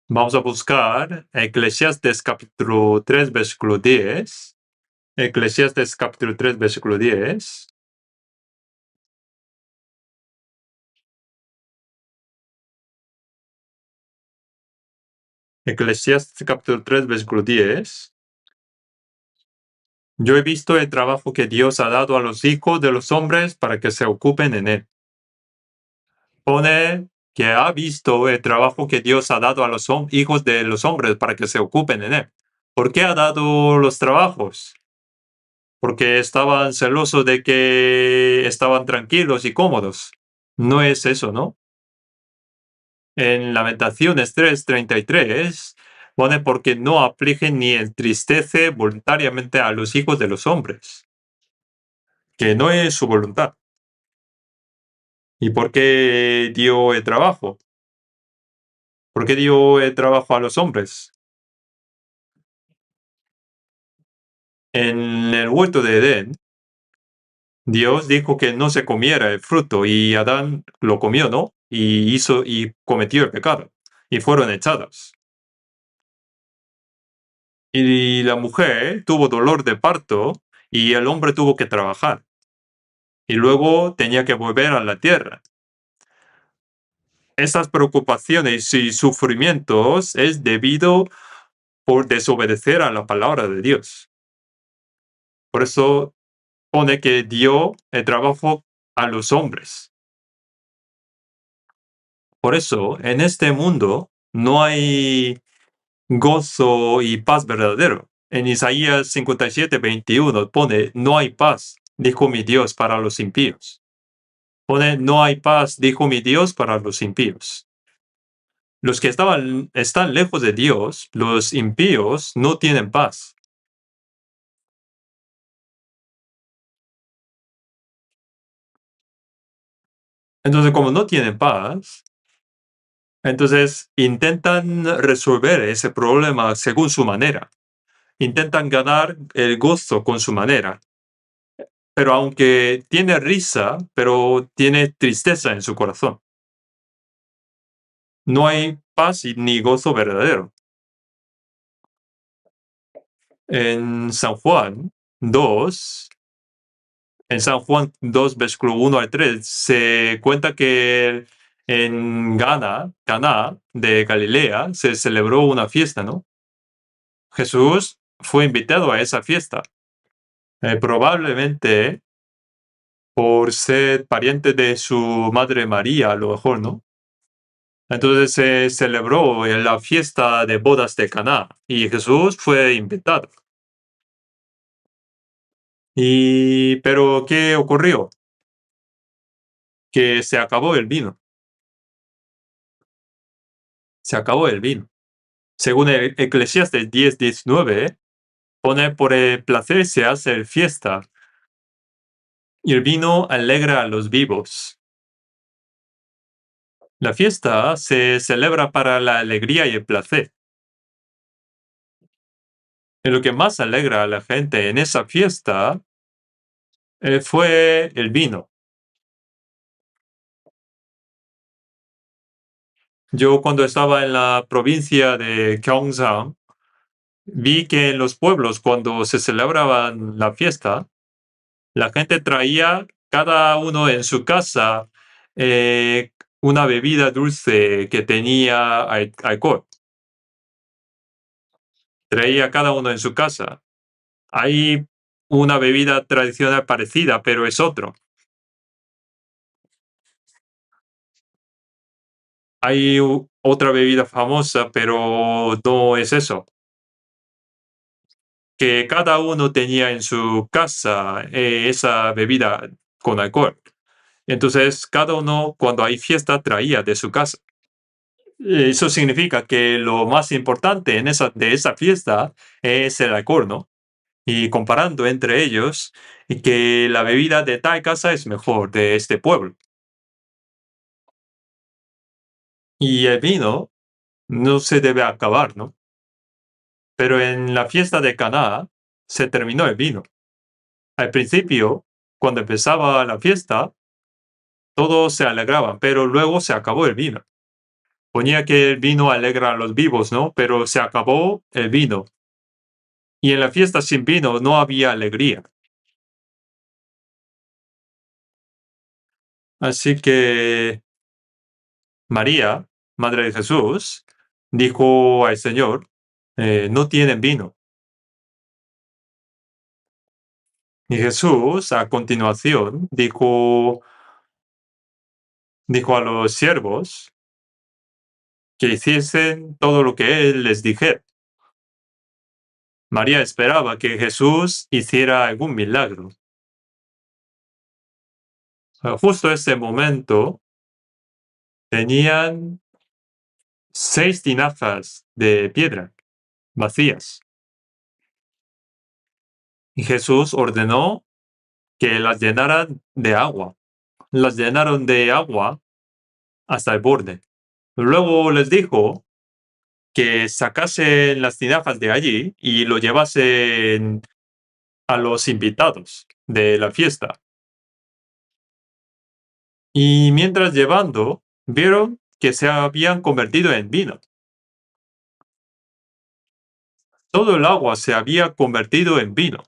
Vamos a buscar Eclesiastes capítulo 3, versículo 10. Eclesiastes capítulo 3, versículo 10. Eclesiastes capítulo 3, versículo 10. Yo he visto el trabajo que Dios ha dado a los hijos de los hombres para que se ocupen en él. Pone que ha visto el trabajo que Dios ha dado a los hijos de los hombres para que se ocupen en él. ¿Por qué ha dado los trabajos? Porque estaban celosos de que estaban tranquilos y cómodos. No es eso, ¿no? En Lamentaciones 3:33 pone porque no aflige ni entristece voluntariamente a los hijos de los hombres, que no es su voluntad. ¿Y por qué dio el trabajo? ¿Por qué dio el trabajo a los hombres? En el huerto de Edén, Dios dijo que no se comiera el fruto y Adán lo comió, ¿no? Y cometió el pecado y fueron echados. Y la mujer tuvo dolor de parto y el hombre tuvo que trabajar. Y luego tenía que volver a la tierra. Esas preocupaciones y sufrimientos es debido por desobedecer a la palabra de Dios. Por eso pone que dio el trabajo a los hombres. Por eso, en este mundo no hay gozo y paz verdadero. En Isaías 57:21 pone, no hay paz, dijo mi Dios, para los impíos. Pone, no hay paz, dijo mi Dios, para los impíos. Los que están lejos de Dios, los impíos, no tienen paz. Entonces, como no tienen paz, entonces intentan resolver ese problema según su manera. Intentan ganar el gozo con su manera. Pero aunque tiene risa, pero tiene tristeza en su corazón. No hay paz ni gozo verdadero. En San Juan 2, en San Juan 2, versículo 1 al 3, se cuenta que en Caná de Galilea, se celebró una fiesta, ¿no? Jesús fue invitado a esa fiesta. Probablemente por ser pariente de su madre María, a lo mejor, ¿no? Entonces se celebró en la fiesta de bodas de Caná y Jesús fue invitado. Pero ¿qué ocurrió? Que se acabó el vino. Se acabó el vino. Según el Eclesiastes 10:19, pone por el placer se hace fiesta y el vino alegra a los vivos. La fiesta se celebra para la alegría y el placer. Y lo que más alegra a la gente en esa fiesta fue el vino. Yo cuando estaba en la provincia de Gyeongsang, vi que en los pueblos cuando se celebraban la fiesta, la gente traía cada uno en su casa una bebida dulce que tenía alcohol. Traía cada uno en su casa. Hay una bebida tradicional parecida, pero es otro. Hay otra bebida famosa, pero no es eso. Que cada uno tenía en su casa esa bebida con alcohol. Entonces, cada uno, cuando hay fiesta, traía de su casa. Eso significa que lo más importante de esa fiesta es el alcohol, ¿no? Y comparando entre ellos, y que la bebida de tal casa es mejor de este pueblo. Y el vino no se debe acabar, ¿no? Pero en la fiesta de Caná se terminó el vino. Al principio, cuando empezaba la fiesta, todos se alegraban, pero luego se acabó el vino. Ponía que el vino alegra a los vivos, ¿no? Pero se acabó el vino. Y en la fiesta sin vino no había alegría. Así que María, Madre de Jesús, dijo al Señor, no tienen vino. Y Jesús, a continuación, dijo a los siervos que hiciesen todo lo que él les dijera. María esperaba que Jesús hiciera algún milagro. Justo ese momento tenían 6 tinajas de piedra vacías. Y Jesús ordenó que las llenaran de agua. Las llenaron de agua hasta el borde. Luego les dijo que sacasen las tinajas de allí y lo llevasen a los invitados de la fiesta. Y mientras llevando, vieron que se habían convertido en vino. Todo el agua se había convertido en vino.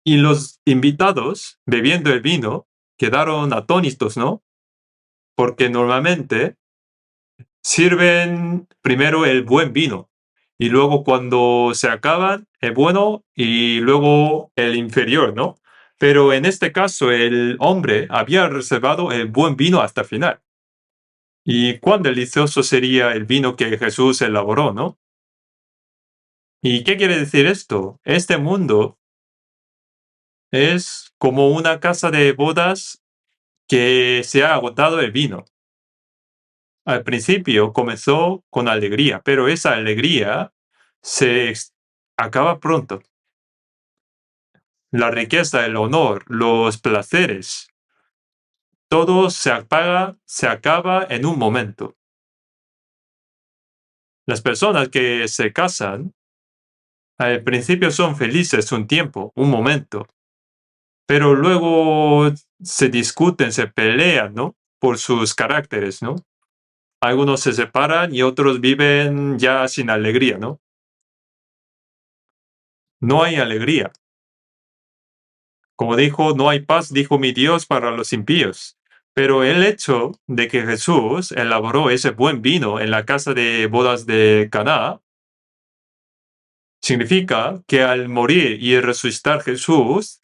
Y los invitados, bebiendo el vino, quedaron atónitos, ¿no? Porque normalmente sirven primero el buen vino y luego cuando se acaban el bueno y luego el inferior, ¿no? Pero en este caso el hombre había reservado el buen vino hasta el final. Y cuán delicioso sería el vino que Jesús elaboró, ¿no? ¿Y qué quiere decir esto? Este mundo es como una casa de bodas que se ha agotado el vino. Al principio comenzó con alegría, pero esa alegría se acaba pronto. La riqueza, el honor, los placeres, todo se apaga, se acaba en un momento. Las personas que se casan al principio son felices un tiempo, un momento, pero luego se discuten, se pelean, ¿no? Por sus caracteres, ¿no? Algunos se separan y otros viven ya sin alegría, ¿no? No hay alegría. Como dijo, no hay paz, dijo mi Dios, para los impíos. Pero el hecho de que Jesús elaboró ese buen vino en la casa de bodas de Caná significa que al morir y resucitar Jesús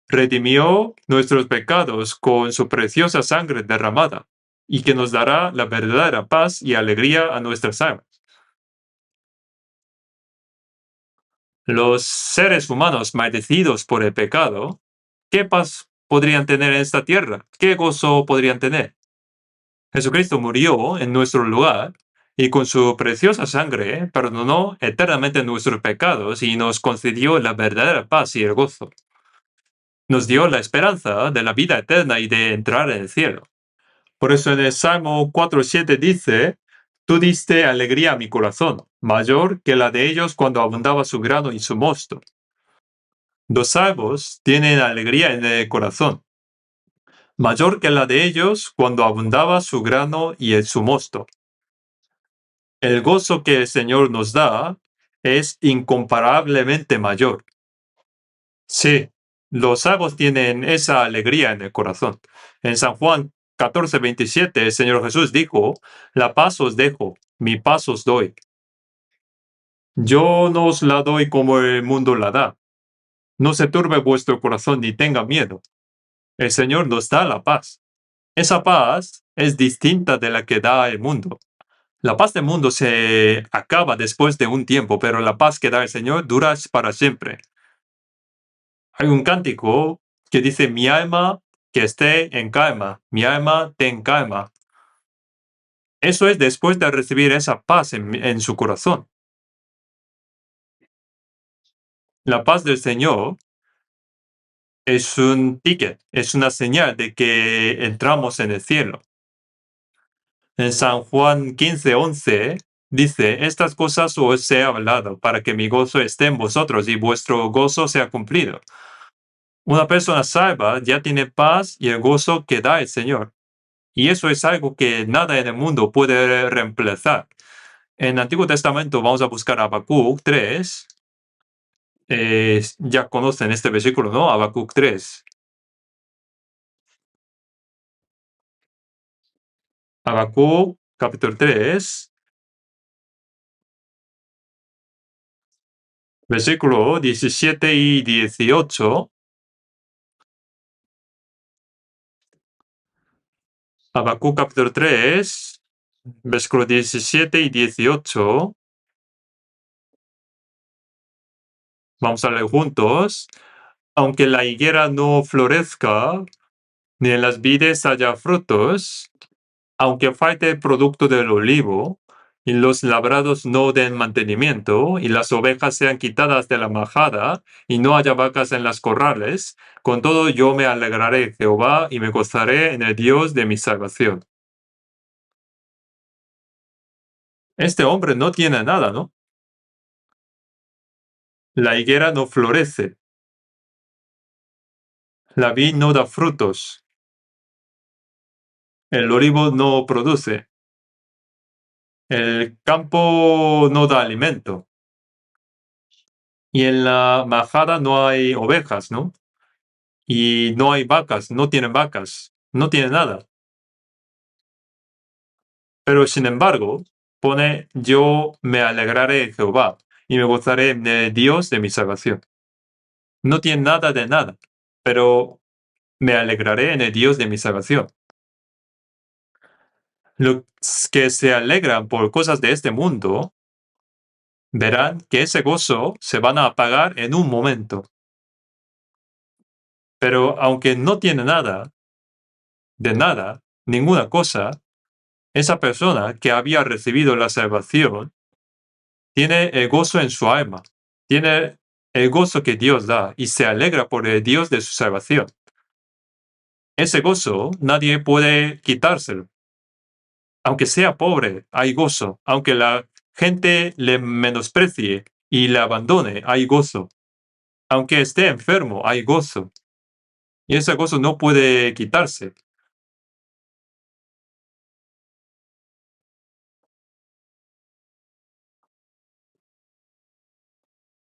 redimió nuestros pecados con su preciosa sangre derramada y que nos dará la verdadera paz y alegría a nuestras almas. Los seres humanos maldecidos por el pecado, ¿qué paz podrían tener en esta tierra? ¿Qué gozo podrían tener? Jesucristo murió en nuestro lugar y con su preciosa sangre perdonó eternamente nuestros pecados y nos concedió la verdadera paz y el gozo. Nos dio la esperanza de la vida eterna y de entrar en el cielo. Por eso en el Salmo 4:7 dice, tú diste alegría a mi corazón, mayor que la de ellos cuando abundaba su grano y su mosto. Los salvos tienen alegría en el corazón, mayor que la de ellos cuando abundaba su grano y su mosto. El gozo que el Señor nos da es incomparablemente mayor. Sí, los salvos tienen esa alegría en el corazón. En San Juan 14:27, el Señor Jesús dijo, la paz os dejo, mi paz os doy. Yo no os la doy como el mundo la da. No se turbe vuestro corazón ni tenga miedo. El Señor nos da la paz. Esa paz es distinta de la que da el mundo. La paz del mundo se acaba después de un tiempo, pero la paz que da el Señor dura para siempre. Hay un cántico que dice, mi alma que esté en calma, mi alma ten calma. Eso es después de recibir esa paz en su corazón. La paz del Señor es un ticket, es una señal de que entramos en el cielo. En San Juan 15:11 dice, estas cosas os he hablado para que mi gozo esté en vosotros y vuestro gozo sea cumplido. Una persona salva ya tiene paz y el gozo que da el Señor. Y eso es algo que nada en el mundo puede reemplazar. En el Antiguo Testamento vamos a buscar Habacuc 3. Ya conocen este versículo, ¿no? Habacuc 3. Habacuc capítulo 3, versículo 17 y 18. Habacuc capítulo 3, versículo 17 y 18. Vamos a leer juntos. Aunque la higuera no florezca, ni en las vides haya frutos, aunque falte el producto del olivo, y los labrados no den mantenimiento, y las ovejas sean quitadas de la majada, y no haya vacas en las corrales, con todo yo me alegraré en Jehová, y me gozaré en el Dios de mi salvación. Este hombre no tiene nada, ¿no? La higuera no florece. La vid no da frutos. El olivo no produce. El campo no da alimento. Y en la majada no hay ovejas, ¿no? Y no hay vacas, no tienen vacas, no tiene nada. Pero sin embargo, pone, yo me alegraré en Jehová y me gozaré en el Dios de mi salvación. No tiene nada de nada, pero me alegraré en el Dios de mi salvación. Los que se alegran por cosas de este mundo, verán que ese gozo se van a apagar en un momento. Pero aunque no tiene nada, de nada, ninguna cosa, esa persona que había recibido la salvación tiene el gozo en su alma, tiene el gozo que Dios da y se alegra por el Dios de su salvación. Ese gozo nadie puede quitárselo. Aunque sea pobre, hay gozo. Aunque la gente le menosprecie y le abandone, hay gozo. Aunque esté enfermo, hay gozo. Y ese gozo no puede quitarse.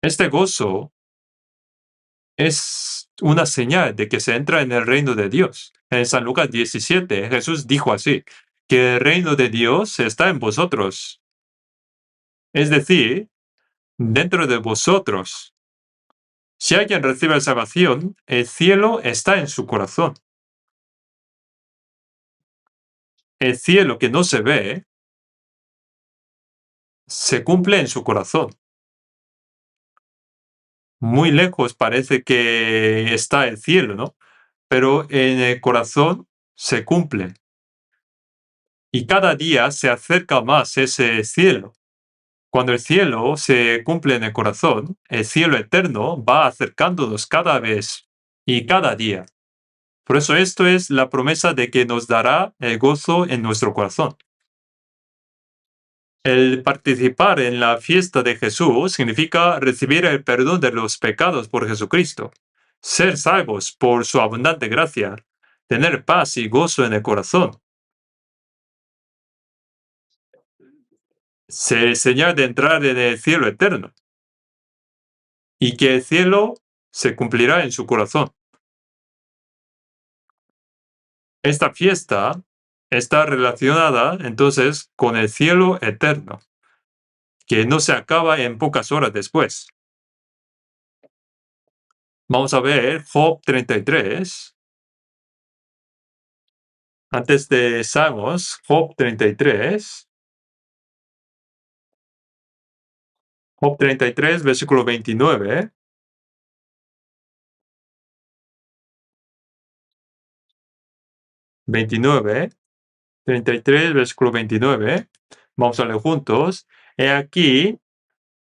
Este gozo es una señal de que se entra en el reino de Dios. En San Lucas 17, Jesús dijo así, que el reino de Dios está en vosotros. Es decir, dentro de vosotros. Si alguien recibe la salvación, el cielo está en su corazón. El cielo que no se ve, se cumple en su corazón. Muy lejos parece que está el cielo, ¿no? Pero en el corazón se cumple. Y cada día se acerca más ese cielo. Cuando el cielo se cumple en el corazón, el cielo eterno va acercándonos cada vez y cada día. Por eso esto es la promesa de que nos dará el gozo en nuestro corazón. El participar en la fiesta de Jesús significa recibir el perdón de los pecados por Jesucristo, ser salvos por su abundante gracia, tener paz y gozo en el corazón. Se señal de entrar en el cielo eterno y que el cielo se cumplirá en su corazón. Esta fiesta está relacionada entonces con el cielo eterno, que no se acaba en pocas horas después. Vamos a ver Job 33. Antes de Salmos, Job 33. Job 33, versículo 29. 29. 33, versículo 29. Vamos a leer juntos. He aquí,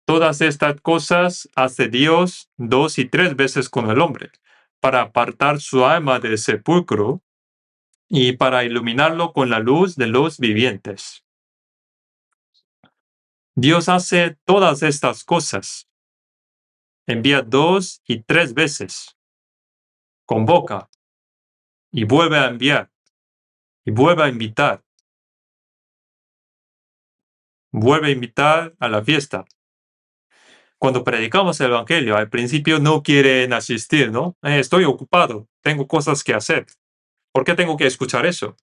todas estas cosas hace Dios 2 y 3 veces con el hombre, para apartar su alma del sepulcro y para iluminarlo con la luz de los vivientes. Dios hace todas estas cosas. Envía 2 y 3 veces. Convoca y vuelve a enviar y vuelve a invitar. Vuelve a invitar a la fiesta. Cuando predicamos el Evangelio, al principio no quieren asistir, ¿no? Estoy ocupado, tengo cosas que hacer. ¿Por qué tengo que escuchar eso?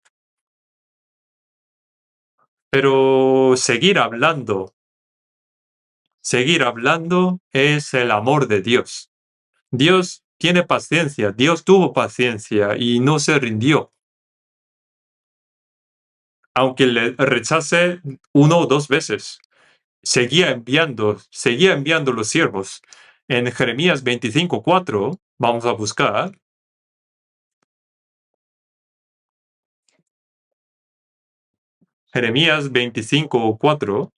Pero seguir hablando es el amor de Dios. Dios tiene paciencia, Dios tuvo paciencia y no se rindió. Aunque le rechace 1 o 2 veces, seguía enviando los siervos. En Jeremías 25:4, vamos a buscar. Jeremías 25:4,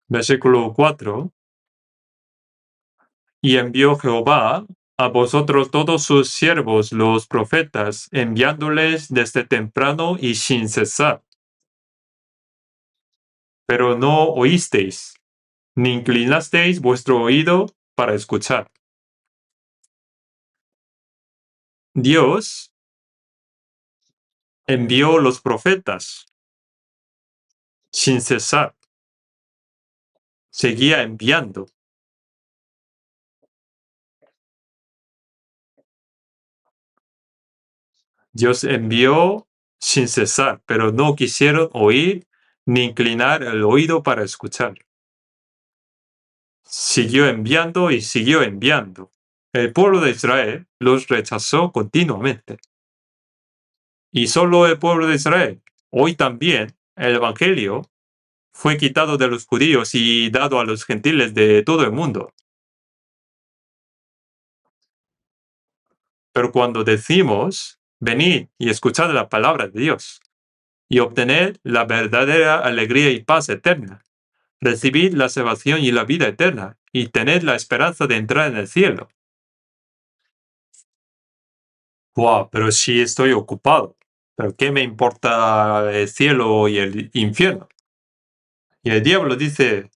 versículo 4. Y envió Jehová a vosotros todos sus siervos, los profetas, enviándoles desde temprano y sin cesar. Pero no oísteis, ni inclinasteis vuestro oído para escuchar. Dios envió los profetas sin cesar. Seguía enviando. Dios envió sin cesar, pero no quisieron oír ni inclinar el oído para escuchar. Siguió enviando y siguió enviando. El pueblo de Israel los rechazó continuamente. Y solo el pueblo de Israel. Hoy también el Evangelio fue quitado de los judíos y dado a los gentiles de todo el mundo. Pero cuando decimos, venid y escuchad la palabra de Dios y obtened la verdadera alegría y paz eterna, recibid la salvación y la vida eterna y tened la esperanza de entrar en el cielo. Wow, pero sí estoy ocupado. ¿Pero qué me importa el cielo y el infierno? Y el diablo dice,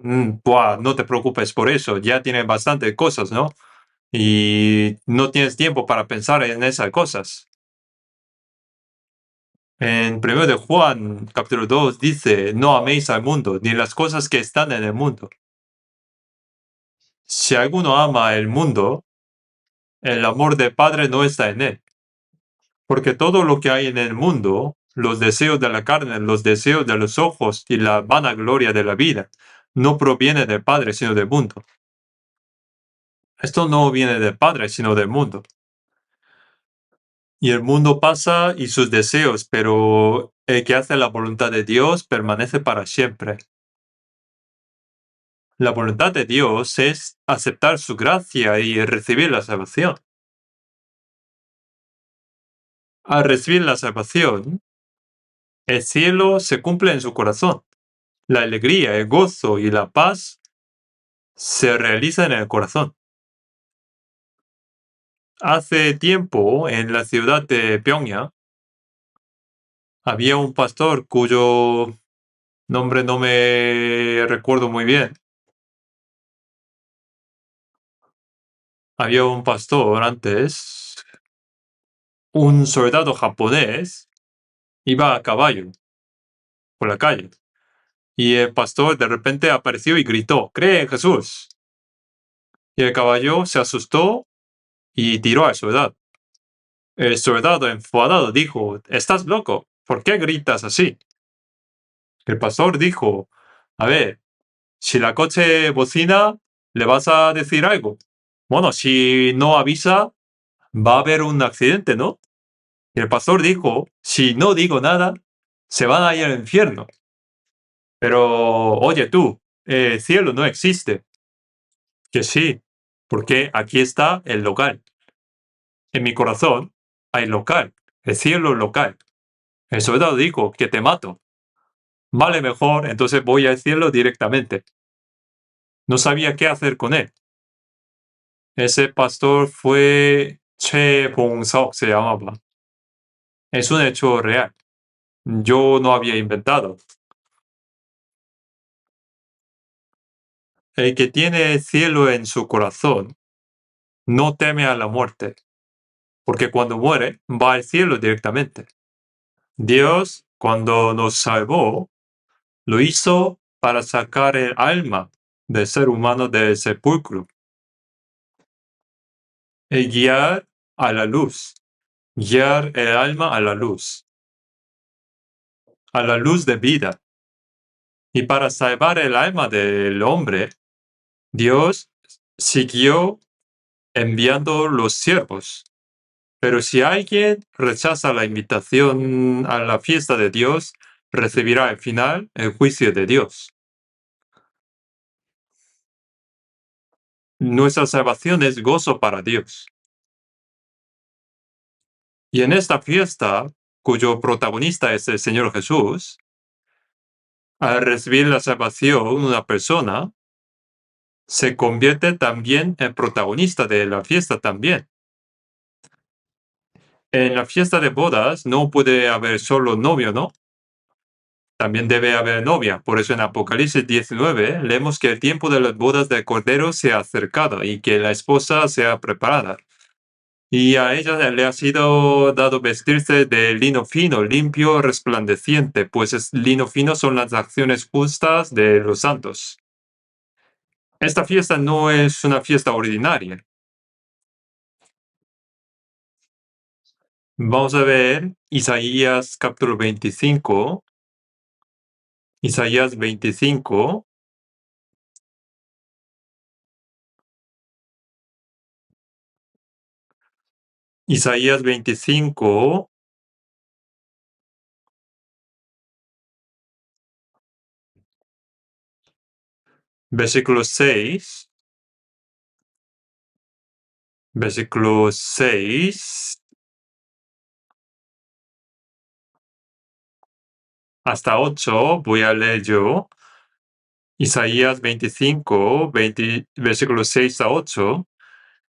no te preocupes por eso, ya tienes bastantes cosas, ¿no? Y no tienes tiempo para pensar en esas cosas. En 1 de Juan, capítulo 2, dice, no améis al mundo, ni las cosas que están en el mundo. Si alguno ama el mundo, el amor del Padre no está en él. Porque todo lo que hay en el mundo, los deseos de la carne, los deseos de los ojos y la vanagloria de la vida, no proviene del Padre, sino del mundo. Esto no viene del Padre, sino del mundo. Y el mundo pasa y sus deseos, pero el que hace la voluntad de Dios permanece para siempre. La voluntad de Dios es aceptar su gracia y recibir la salvación. Al recibir la salvación, el cielo se cumple en su corazón. La alegría, el gozo y la paz se realizan en el corazón. Hace tiempo, en la ciudad de Pyongyang, había un pastor cuyo Nombre no me recuerdo muy bien. Había un pastor antes, un soldado japonés, iba a caballo por la calle. Y el pastor de repente apareció y gritó, «¡Cree en Jesús!». Y el caballo se asustó y tiró al soldado. El soldado enfadado dijo, «¿Estás loco? ¿Por qué gritas así?». El pastor dijo, «A ver, si la coche bocina, ¿le vas a decir algo? Bueno, si no avisa, va a haber un accidente, ¿no?». Y el pastor dijo, «Si no digo nada, se van a ir al infierno». Pero, oye tú, el cielo no existe. Que sí, porque aquí está el local. En mi corazón hay local, el cielo local. El soldado dijo que te mato. Vale, mejor, entonces voy al cielo directamente. No sabía qué hacer con él. Ese pastor fue Che Bong-seok, se llamaba. Es un hecho real. Yo no había inventado. El que tiene el cielo en su corazón no teme a la muerte, porque cuando muere va al cielo directamente. Dios, cuando nos salvó, lo hizo para sacar el alma del ser humano del sepulcro y guiar a la luz, guiar el alma a la luz de vida. Y para salvar el alma del hombre, Dios siguió enviando los siervos. Pero si alguien rechaza la invitación a la fiesta de Dios, recibirá al final el juicio de Dios. Nuestra salvación es gozo para Dios. Y en esta fiesta, cuyo protagonista es el Señor Jesús, al recibir la salvación una persona, se convierte también en protagonista de la fiesta también. En la fiesta de bodas no puede haber solo novio, ¿no? También debe haber novia. Por eso en Apocalipsis 19 leemos que el tiempo de las bodas del Cordero se ha acercado y que la esposa sea preparada. Y a ella le ha sido dado vestirse de lino fino, limpio, resplandeciente, pues lino fino son las acciones justas de los santos. Esta fiesta no es una fiesta ordinaria. Vamos a ver Isaías capítulo 25. Isaías 25. Isaías 25, versículo 6. Versículo 6 hasta 8, voy a leer yo. Isaías 25, versículos 6 a 8.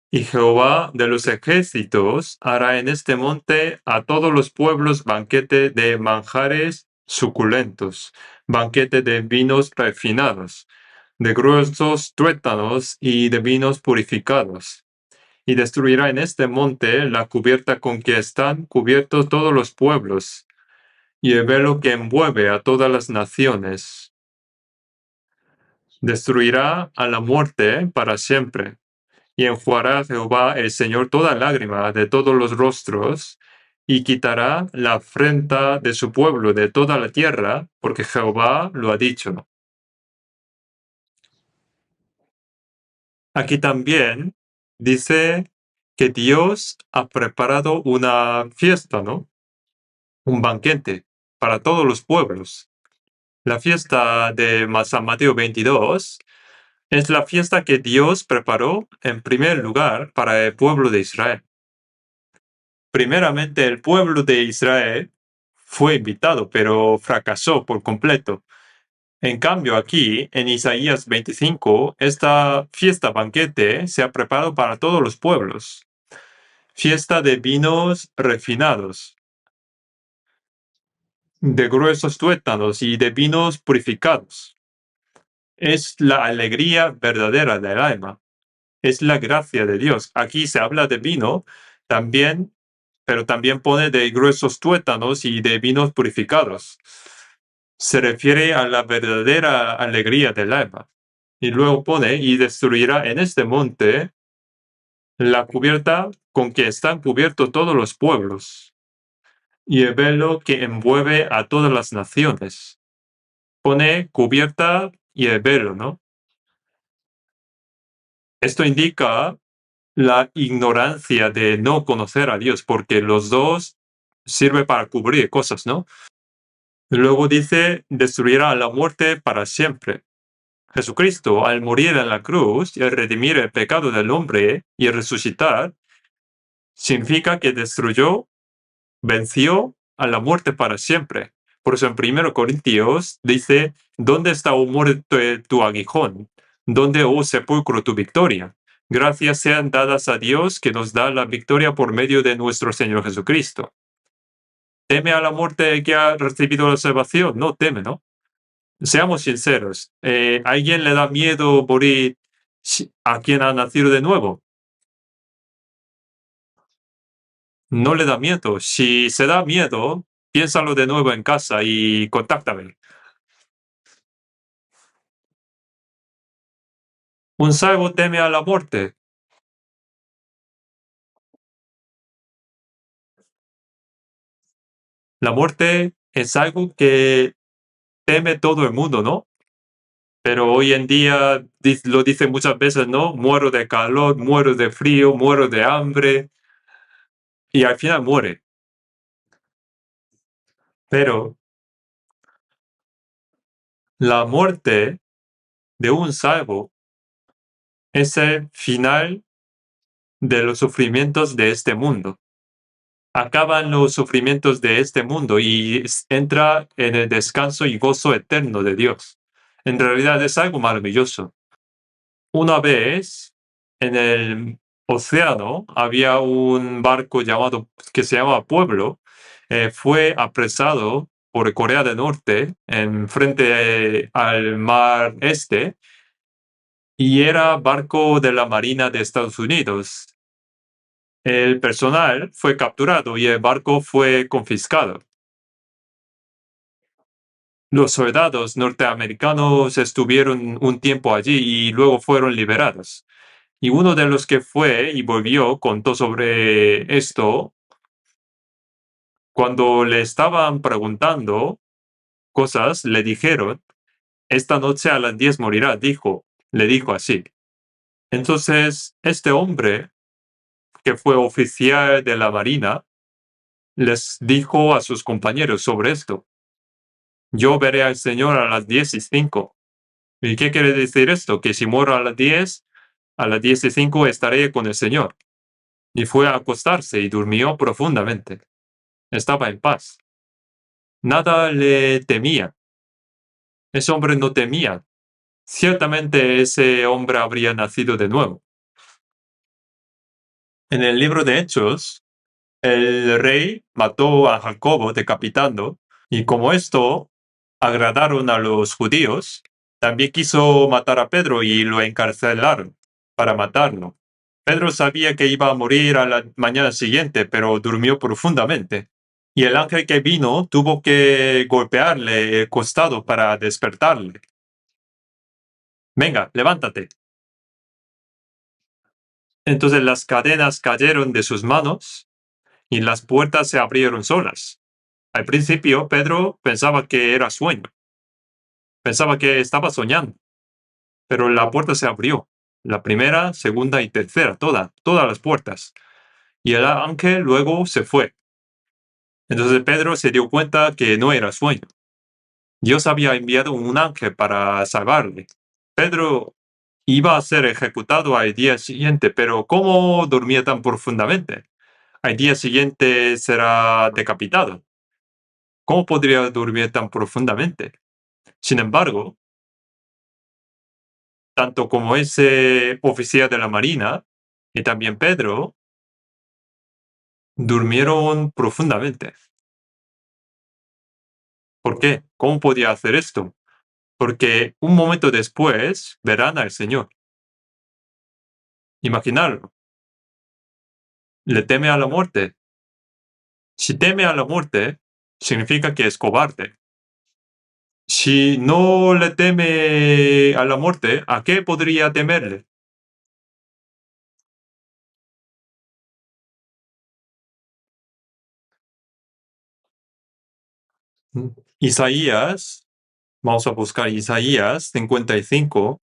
Y Jehová de los ejércitos hará en este monte a todos los pueblos banquete de manjares suculentos, banquete de vinos refinados, de gruesos tuétanos y de vinos purificados. Y destruirá en este monte la cubierta con que están cubiertos todos los pueblos, y el velo que envuelve a todas las naciones. Destruirá a la muerte para siempre, y enjugará Jehová el Señor toda lágrima de todos los rostros, y quitará la afrenta de su pueblo de toda la tierra, porque Jehová lo ha dicho. Aquí también dice que Dios ha preparado una fiesta, ¿no? Un banquete para todos los pueblos. La fiesta de San Mateo 22 es la fiesta que Dios preparó en primer lugar para el pueblo de Israel. Primeramente, el pueblo de Israel fue invitado, pero fracasó por completo. En cambio, aquí, en Isaías 25, esta fiesta banquete se ha preparado para todos los pueblos. Fiesta de vinos refinados. de gruesos tuétanos y de vinos purificados. Es la alegría verdadera del alma. Es la gracia de Dios. Aquí se habla de vino también, pero también pone de gruesos tuétanos y de vinos purificados. Se refiere a la verdadera alegría del alma. Y luego pone, y destruirá en este monte la cubierta con que están cubiertos todos los pueblos, y el velo que envuelve a todas las naciones. Pone cubierta y el velo, ¿no? Esto indica la ignorancia de no conocer a Dios, porque los dos sirven para cubrir cosas, ¿no? Luego dice, destruirá la muerte para siempre. Jesucristo, al morir en la cruz y al redimir el pecado del hombre y resucitar, significa que destruyó, venció a la muerte para siempre. Por eso en 1 Corintios dice, ¿dónde está, oh muerte, tu aguijón? ¿Dónde, oh sepulcro, tu victoria? Gracias sean dadas a Dios que nos da la victoria por medio de nuestro Señor Jesucristo. ¿Teme a la muerte que ha recibido la salvación? No teme, ¿no? Seamos sinceros. ¿A alguien le da miedo morir a quien ha nacido de nuevo? No le da miedo. Si se da miedo, piénsalo de nuevo en casa y contáctame. Un salvo teme a la muerte. La muerte es algo que teme todo el mundo, ¿no? Pero hoy en día lo dicen muchas veces, ¿no? Muero de calor, muero de frío, muero de hambre. Y al final muere. Pero la muerte de un salvo es el final de los sufrimientos de este mundo. Acaban los sufrimientos de este mundo y entra en el descanso y gozo eterno de Dios. En realidad es algo maravilloso. Una vez en el océano había un barco llamado que se llama Pueblo. Fue apresado por Corea del Norte en frente al mar Este y era barco de la Marina de Estados Unidos. El personal fue capturado y el barco fue confiscado. Los soldados norteamericanos estuvieron un tiempo allí y luego fueron liberados. Y uno de los que fue y volvió contó sobre esto. Cuando le estaban preguntando cosas, le dijeron, esta noche a las 10 morirá, le dijo así. Entonces, este hombre, que fue oficial de la Marina, les dijo a sus compañeros sobre esto. Yo veré al Señor a las 10:05. ¿Y qué quiere decir esto? Que si muero a las 10:05 estaré con el Señor. Y fue a acostarse y durmió profundamente. Estaba en paz. Nada le temía. Ese hombre no temía. Ciertamente ese hombre habría nacido de nuevo. En el libro de Hechos, el rey mató a Jacobo decapitando, y como esto agradaron a los judíos, también quiso matar a Pedro y lo encarcelaron para matarlo. Pedro sabía que iba a morir a la mañana siguiente, pero durmió profundamente. Y el ángel que vino tuvo que golpearle el costado para despertarle. Venga, levántate. Entonces las cadenas cayeron de sus manos y las puertas se abrieron solas. Al principio, Pedro pensaba que era sueño. Pensaba que estaba soñando. Pero la puerta se abrió. La primera, segunda y tercera, todas las puertas. Y el ángel luego se fue. Entonces Pedro se dio cuenta que no era sueño. Dios había enviado un ángel para salvarle. Pedro iba a ser ejecutado al día siguiente, pero ¿cómo dormía tan profundamente? Al día siguiente será decapitado. ¿Cómo podría dormir tan profundamente? Sin embargo, tanto como ese oficial de la Marina y también Pedro durmieron profundamente. ¿Por qué? ¿Cómo podía hacer esto? Porque un momento después verán al Señor. Imaginarlo. Le teme a la muerte. Si teme a la muerte, significa que es cobarde. Si no le teme a la muerte, ¿a qué podría temerle? Isaías, vamos a buscar Isaías 55.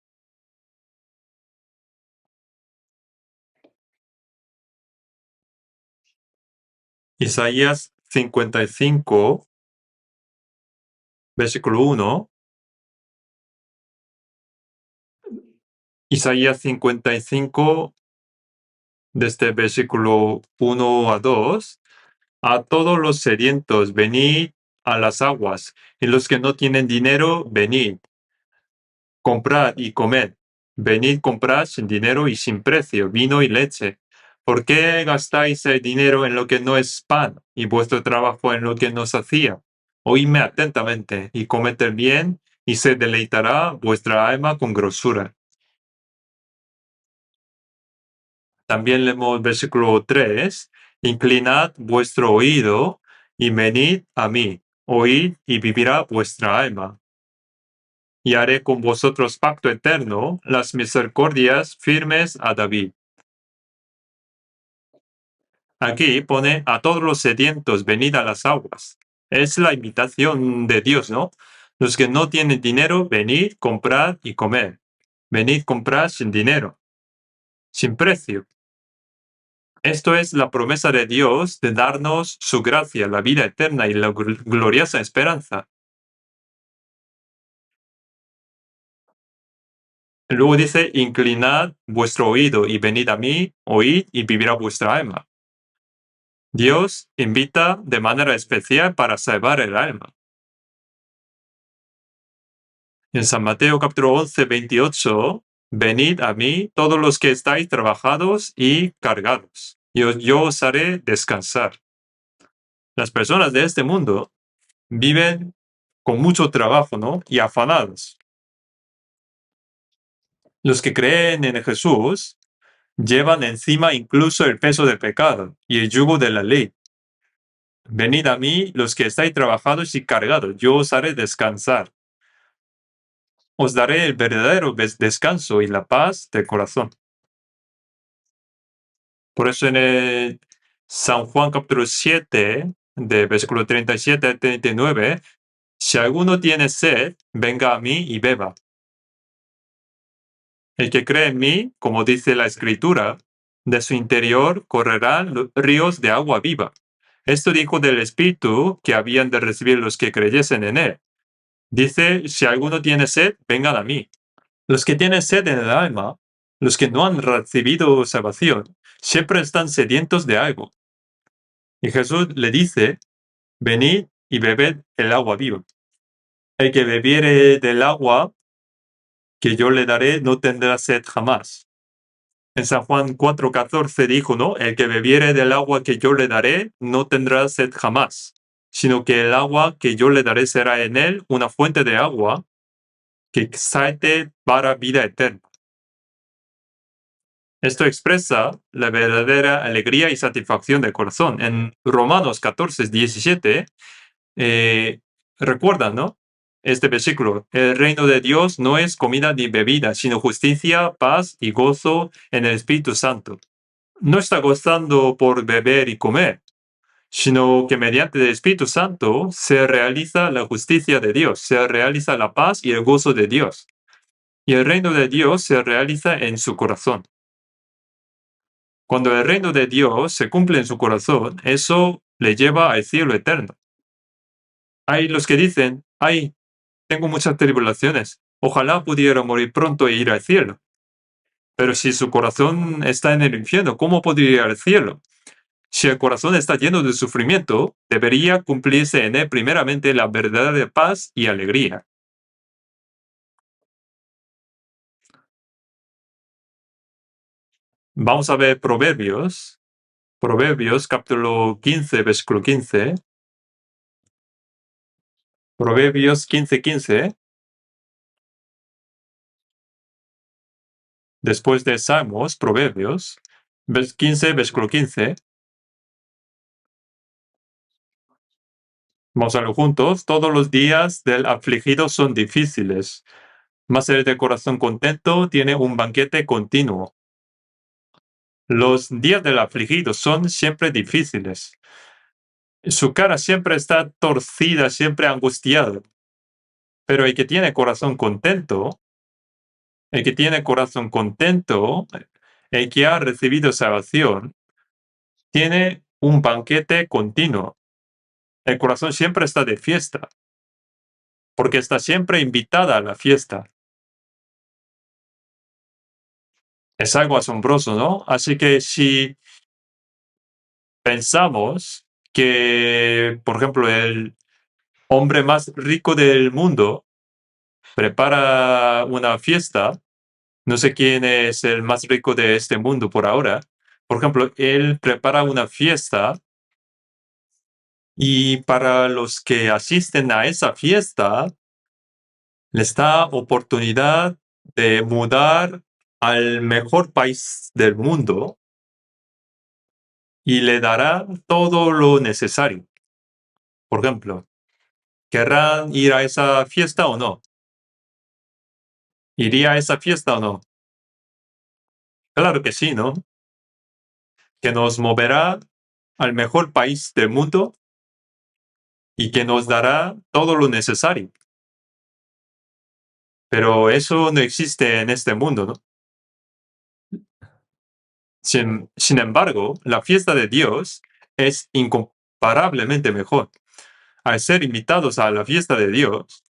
Isaías 55, versículo 1. Isaías 55, desde versículo 1 a 2. A todos los sedientos, venid a las aguas, y los que no tienen dinero, venid, comprad y comed. Venid, comprad sin dinero y sin precio, vino y leche. ¿Por qué gastáis el dinero en lo que no es pan y vuestro trabajo en lo que no hacía? Oídme atentamente y comed el bien, y se deleitará vuestra alma con grosura. También leemos versículo 3. Inclinad vuestro oído y venid a mí. Oíd y vivirá vuestra alma. Y haré con vosotros pacto eterno, las misericordias firmes a David. Aquí pone a todos los sedientos, venid a las aguas. Es la invitación de Dios, ¿no? Los que no tienen dinero, venid, comprad y comed. Venid, comprad sin dinero, sin precio. Esto es la promesa de Dios de darnos su gracia, la vida eterna y la gloriosa esperanza. Luego dice, inclinad vuestro oído y venid a mí, oíd y vivirá vuestra alma. Dios invita de manera especial para salvar el alma. En San Mateo capítulo 11, 28, venid a mí todos los que estáis trabajados y cargados, y yo os haré descansar. Las personas de este mundo viven con mucho trabajo, ¿no? Y afanados. Los que creen en Jesús llevan encima incluso el peso del pecado y el yugo de la ley. Venid a mí los que estáis trabajados y cargados, yo os haré descansar. Os daré el verdadero descanso y la paz del corazón. Por eso en el San Juan capítulo 7, de versículo 37 al 39, si alguno tiene sed, venga a mí y beba. El que cree en mí, como dice la Escritura, de su interior correrán ríos de agua viva. Esto dijo del Espíritu que habían de recibir los que creyesen en él. Dice, si alguno tiene sed, vengan a mí. Los que tienen sed en el alma, los que no han recibido salvación, siempre están sedientos de algo. Y Jesús le dice, venid y bebed el agua viva. El que bebiere del agua que yo le daré no tendrá sed jamás. En San Juan 4:14 dijo, ¿no? El que bebiere del agua que yo le daré no tendrá sed jamás, sino que el agua que yo le daré será en él una fuente de agua que salte para vida eterna. Esto expresa la verdadera alegría y satisfacción del corazón. En Romanos 14:17, recuerdan, ¿no? Este versículo, el reino de Dios no es comida ni bebida, sino justicia, paz y gozo en el Espíritu Santo. No está gozando por beber y comer, sino que mediante el Espíritu Santo se realiza la justicia de Dios, se realiza la paz y el gozo de Dios. Y el reino de Dios se realiza en su corazón. Cuando el reino de Dios se cumple en su corazón, eso le lleva al cielo eterno. Hay los que dicen, ay, tengo muchas tribulaciones, ojalá pudiera morir pronto e ir al cielo. Pero si su corazón está en el infierno, ¿cómo podría ir al cielo? Si el corazón está lleno de sufrimiento, debería cumplirse en él primeramente la verdadera paz y alegría. Vamos a ver Proverbios. Proverbios capítulo 15, versículo 15. Proverbios 15:15. Después de Salmos, Proverbios, 15, versículo 15. Vamos a verlo juntos. Todos los días del afligido son difíciles, mas el de corazón contento tiene un banquete continuo. Los días del afligido son siempre difíciles. Su cara siempre está torcida, siempre angustiada. Pero el que tiene corazón contento, el que tiene corazón contento, el que ha recibido salvación, tiene un banquete continuo. El corazón siempre está de fiesta, porque está siempre invitada a la fiesta. Es algo asombroso, ¿no? Así que si pensamos que, por ejemplo, el hombre más rico del mundo prepara una fiesta, no sé quién es el más rico de este mundo por ahora, por ejemplo, él prepara una fiesta y para los que asisten a esa fiesta, les da oportunidad de mudar al mejor país del mundo y le dará todo lo necesario. Por ejemplo, ¿querrán ir a esa fiesta o no? ¿Iría a esa fiesta o no? Claro que sí, ¿no? Que nos moverá al mejor país del mundo y que nos dará todo lo necesario. Pero eso no existe en este mundo, ¿no? Sin embargo, la fiesta de Dios es incomparablemente mejor. Al ser invitados a la fiesta de Dios,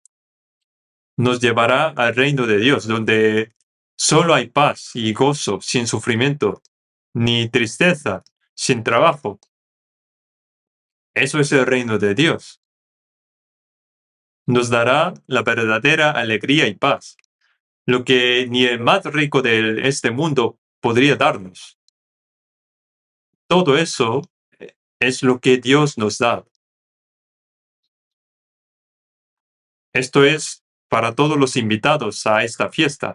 nos llevará al reino de Dios, donde solo hay paz y gozo, sin sufrimiento, ni tristeza, sin trabajo. Eso es el reino de Dios. Nos dará la verdadera alegría y paz, lo que ni el más rico de este mundo podría darnos. Todo eso es lo que Dios nos da. Esto es para todos los invitados a esta fiesta.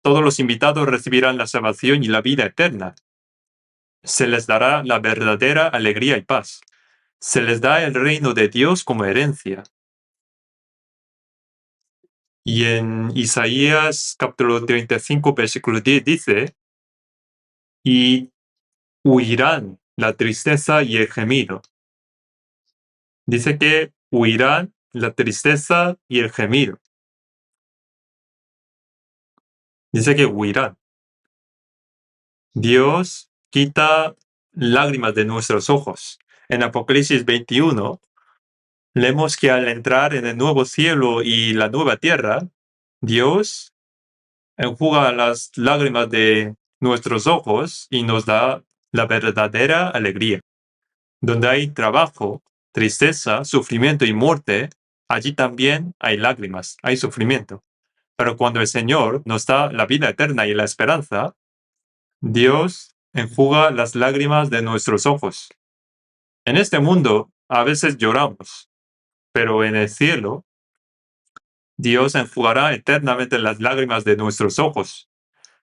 Todos los invitados recibirán la salvación y la vida eterna. Se les dará la verdadera alegría y paz. Se les da el reino de Dios como herencia. Y en Isaías capítulo 35, versículo 10 dice, y huirán la tristeza y el gemido. Dice que huirán la tristeza y el gemido. Dice que huirán. Dios quita lágrimas de nuestros ojos. En Apocalipsis 21, leemos que al entrar en el nuevo cielo y la nueva tierra, Dios enjuga las lágrimas de nuestros ojos y nos da la verdadera alegría. Donde hay trabajo, tristeza, sufrimiento y muerte, allí también hay lágrimas, hay sufrimiento. Pero cuando el Señor nos da la vida eterna y la esperanza, Dios enjuga las lágrimas de nuestros ojos. En este mundo a veces lloramos, pero en el cielo Dios enjugará eternamente las lágrimas de nuestros ojos.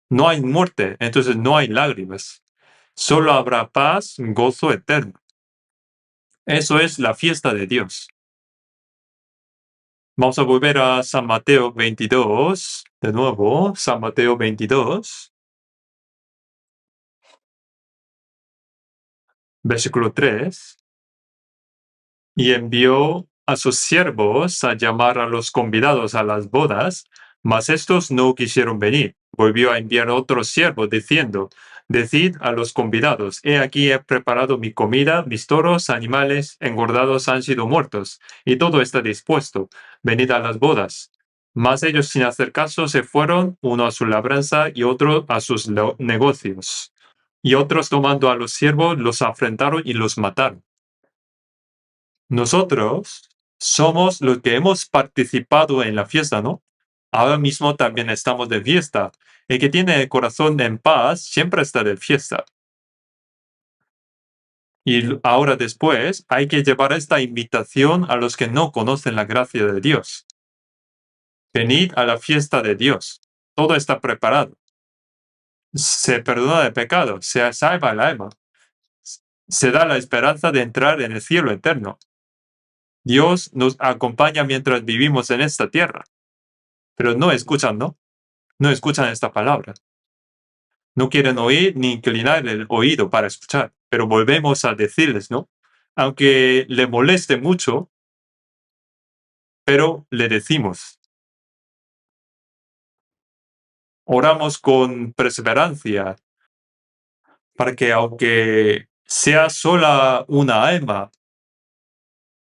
No hay muerte, entonces no hay lágrimas. Solo habrá paz, gozo eterno. Eso es la fiesta de Dios. Vamos a volver a San Mateo 22. De nuevo, San Mateo 22. Versículo 3. Y envió a sus siervos a llamar a los convidados a las bodas, mas estos no quisieron venir. Volvió a enviar otro siervo diciendo, decid a los convidados, he aquí he preparado mi comida, mis toros, animales engordados han sido muertos, y todo está dispuesto, venid a las bodas. Mas ellos sin hacer caso se fueron, uno a su labranza y otro a sus negocios. Y otros tomando a los siervos los afrentaron y los mataron. Nosotros somos los que hemos participado en la fiesta, ¿no? Ahora mismo también estamos de fiesta. El que tiene el corazón en paz siempre está de fiesta. Y ahora después hay que llevar esta invitación a los que no conocen la gracia de Dios. Venid a la fiesta de Dios. Todo está preparado. Se perdona el pecado, se salva el alma. Se da la esperanza de entrar en el cielo eterno. Dios nos acompaña mientras vivimos en esta tierra. Pero no escuchan, ¿no? No escuchan esta palabra. No quieren oír ni inclinar el oído para escuchar. Pero volvemos a decirles, ¿no? Aunque le moleste mucho, pero le decimos. Oramos con perseverancia para que aunque sea sola una alma,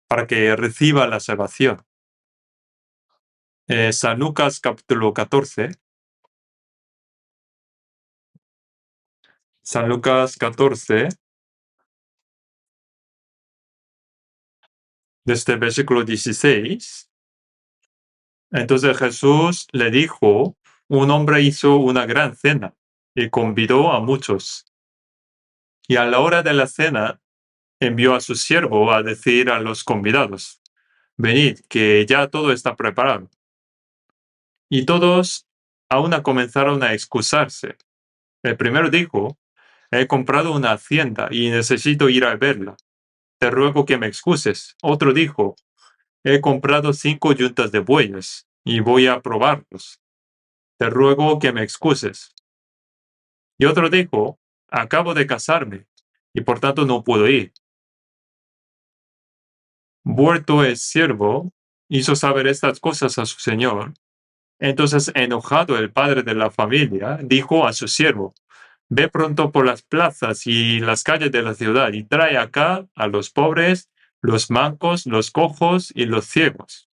para que reciba la salvación. San Lucas capítulo 14. San Lucas 14, desde el versículo 16. Entonces Jesús le dijo, un hombre hizo una gran cena y convidó a muchos. Y a la hora de la cena envió a su siervo a decir a los convidados, venid, que ya todo está preparado. Y todos aún comenzaron a excusarse. El primero dijo, he comprado una hacienda y necesito ir a verla. Te ruego que me excuses. Otro dijo, he comprado 5 yuntas de bueyes y voy a probarlos. Te ruego que me excuses. Y otro dijo, acabo de casarme y por tanto no puedo ir. Vuelto el siervo, hizo saber estas cosas a su señor. Entonces, enojado el padre de la familia, dijo a su siervo, ve pronto por las plazas y las calles de la ciudad y trae acá a los pobres, los mancos, los cojos y los ciegos.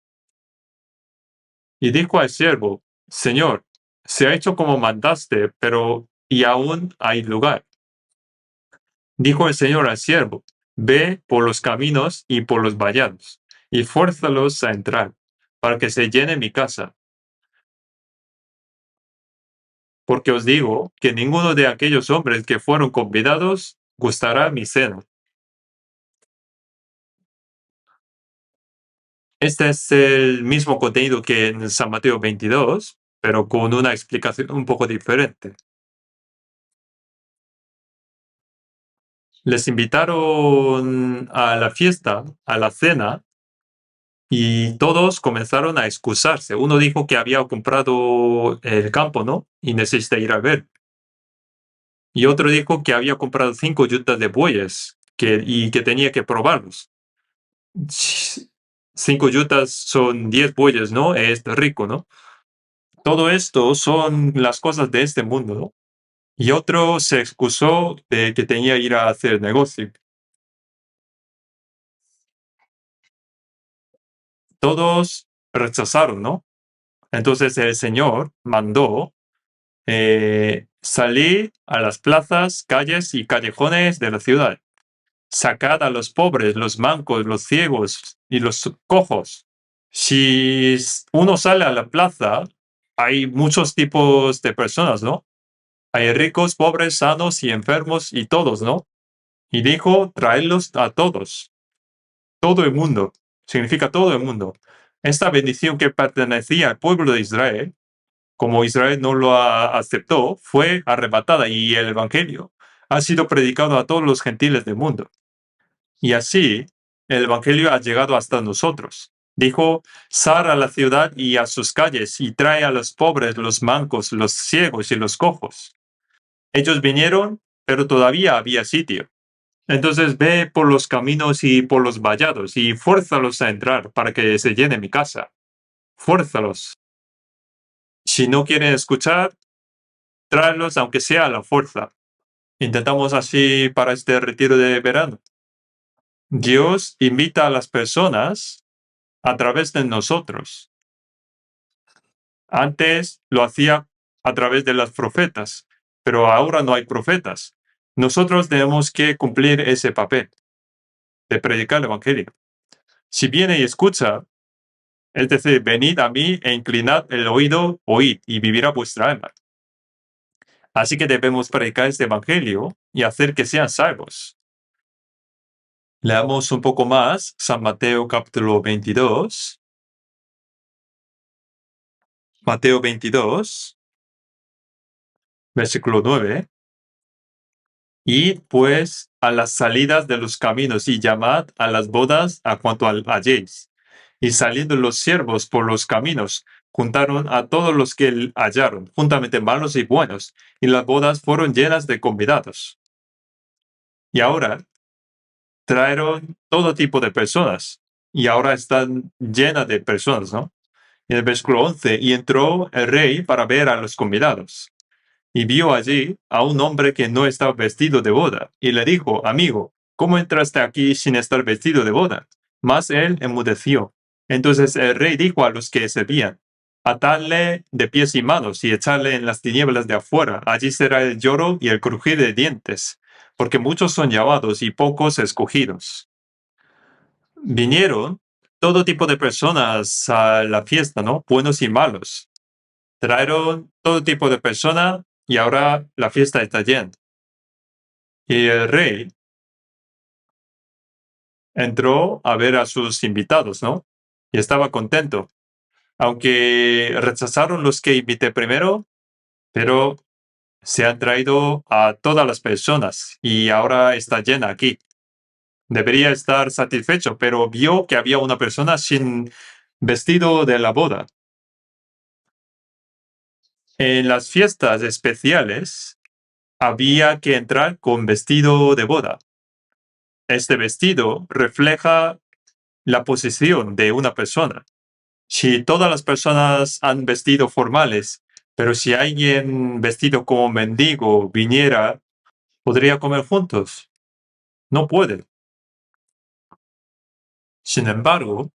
Y dijo al siervo, Señor, se ha hecho como mandaste, pero y aún hay lugar. Dijo el Señor al siervo, ve por los caminos y por los vallados, y fuérzalos a entrar, para que se llene mi casa. Porque os digo que ninguno de aquellos hombres que fueron convidados gustará mi cena. Este es el mismo contenido que en San Mateo 22, pero con una explicación un poco diferente. Les invitaron a la fiesta, a la cena, y todos comenzaron a excusarse. Uno dijo que había comprado el campo, ¿no? Y necesita ir a ver. Y otro dijo que había comprado 5 yuntas de bueyes y que tenía que probarlos. 5 yutas son 10 bueyes, ¿no? Es rico, ¿no? Todo esto son las cosas de este mundo, ¿no? Y otro se excusó de que tenía que ir a hacer negocio. Todos rechazaron, ¿no? Entonces el Señor mandó salir a las plazas, calles y callejones de la ciudad. Sacad a los pobres, los mancos, los ciegos y los cojos. Si uno sale a la plaza, hay muchos tipos de personas, ¿no? Hay ricos, pobres, sanos y enfermos y todos, ¿no? Y dijo, traedlos a todos. Todo el mundo. Significa todo el mundo. Esta bendición que pertenecía al pueblo de Israel, como Israel no lo aceptó, fue arrebatada y el Evangelio ha sido predicado a todos los gentiles del mundo. Y así, el Evangelio ha llegado hasta nosotros. Dijo, sal a la ciudad y a sus calles y trae a los pobres, los mancos, los ciegos y los cojos. Ellos vinieron, pero todavía había sitio. Entonces ve por los caminos y por los vallados y fuérzalos a entrar para que se llene mi casa. Fuérzalos. Si no quieren escuchar, tráelos aunque sea a la fuerza. Intentamos así para este retiro de verano. Dios invita a las personas a través de nosotros. Antes lo hacía a través de los profetas, pero ahora no hay profetas. Nosotros tenemos que cumplir ese papel de predicar el Evangelio. Si viene y escucha, es decir, venid a mí e inclinad el oído, oíd, y vivirá vuestra alma. Así que debemos predicar este Evangelio y hacer que sean salvos. Leamos un poco más San Mateo capítulo 22. Mateo 22, versículo 9. Y pues a las salidas de los caminos y llamad a las bodas a cuanto halléis. Y saliendo los siervos por los caminos, juntaron a todos los que hallaron, juntamente malos y buenos, y las bodas fueron llenas de convidados. Y ahora trajeron todo tipo de personas, y ahora están llenas de personas, ¿no? En el versículo 11, y entró el rey para ver a los convidados. Y vio allí a un hombre que no estaba vestido de boda, y le dijo, amigo, ¿cómo entraste aquí sin estar vestido de boda? Mas él enmudeció. Entonces el rey dijo a los que servían, atadle de pies y manos y echarle en las tinieblas de afuera. Allí será el lloro y el crujir de dientes, porque muchos son llamados y pocos escogidos. Vinieron todo tipo de personas a la fiesta, ¿no? Buenos y malos. Trajeron todo tipo de personas y ahora la fiesta está llena. Y el rey entró a ver a sus invitados, ¿no? Y estaba contento. Aunque rechazaron los que invité primero, pero se han traído a todas las personas y ahora está llena aquí. Debería estar satisfecho, pero vio que había una persona sin vestido de la boda. En las fiestas especiales había que entrar con vestido de boda. Este vestido refleja la posición de una persona. Si todas las personas han vestido formales, pero si alguien vestido como mendigo viniera, ¿podría comer juntos? No puede. Sin embargo,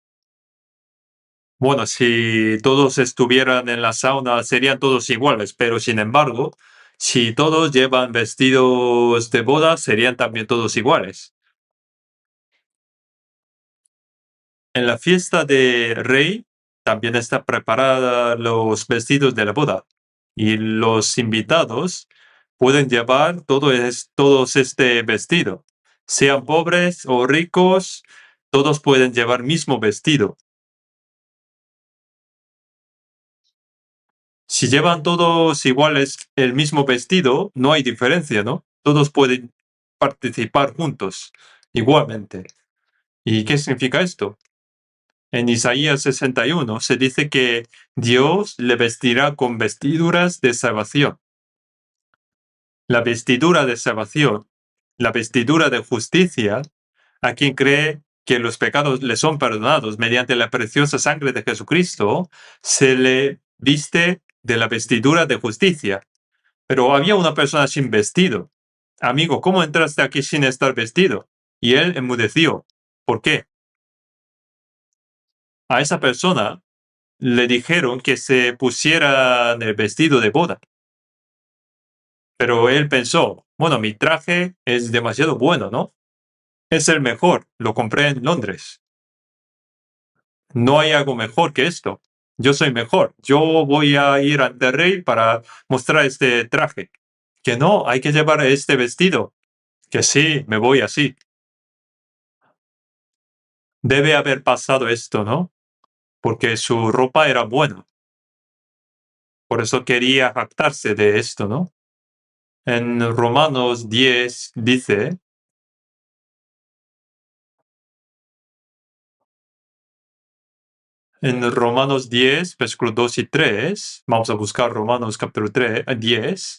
bueno, si todos estuvieran en la sauna, serían todos iguales, pero sin embargo, si todos llevan vestidos de boda, serían también todos iguales. En la fiesta de rey también está preparada los vestidos de la boda y los invitados pueden llevar todos este vestido. Sean pobres o ricos, todos pueden llevar mismo vestido. Si llevan todos iguales el mismo vestido, no hay diferencia, ¿no? Todos pueden participar juntos, igualmente. ¿Y qué significa esto? En Isaías 61 se dice que Dios le vestirá con vestiduras de salvación. La vestidura de salvación, la vestidura de justicia, a quien cree que los pecados le son perdonados mediante la preciosa sangre de Jesucristo, se le viste de la vestidura de justicia. Pero había una persona sin vestido. Amigo, ¿cómo entraste aquí sin estar vestido? Y él enmudeció. ¿Por qué? A esa persona le dijeron que se pusiera el vestido de boda. Pero él pensó, bueno, mi traje es demasiado bueno, ¿no? Es el mejor, lo compré en Londres. No hay algo mejor que esto. Yo soy mejor. Yo voy a ir ante el rey para mostrar este traje. Que no, hay que llevar este vestido. Que sí, me voy así. Debe haber pasado esto, ¿no? Porque su ropa era buena. Por eso quería jactarse de esto, ¿no? En Romanos 10 dice, en Romanos 10, versículos 2 y 3, vamos a buscar Romanos capítulo 10.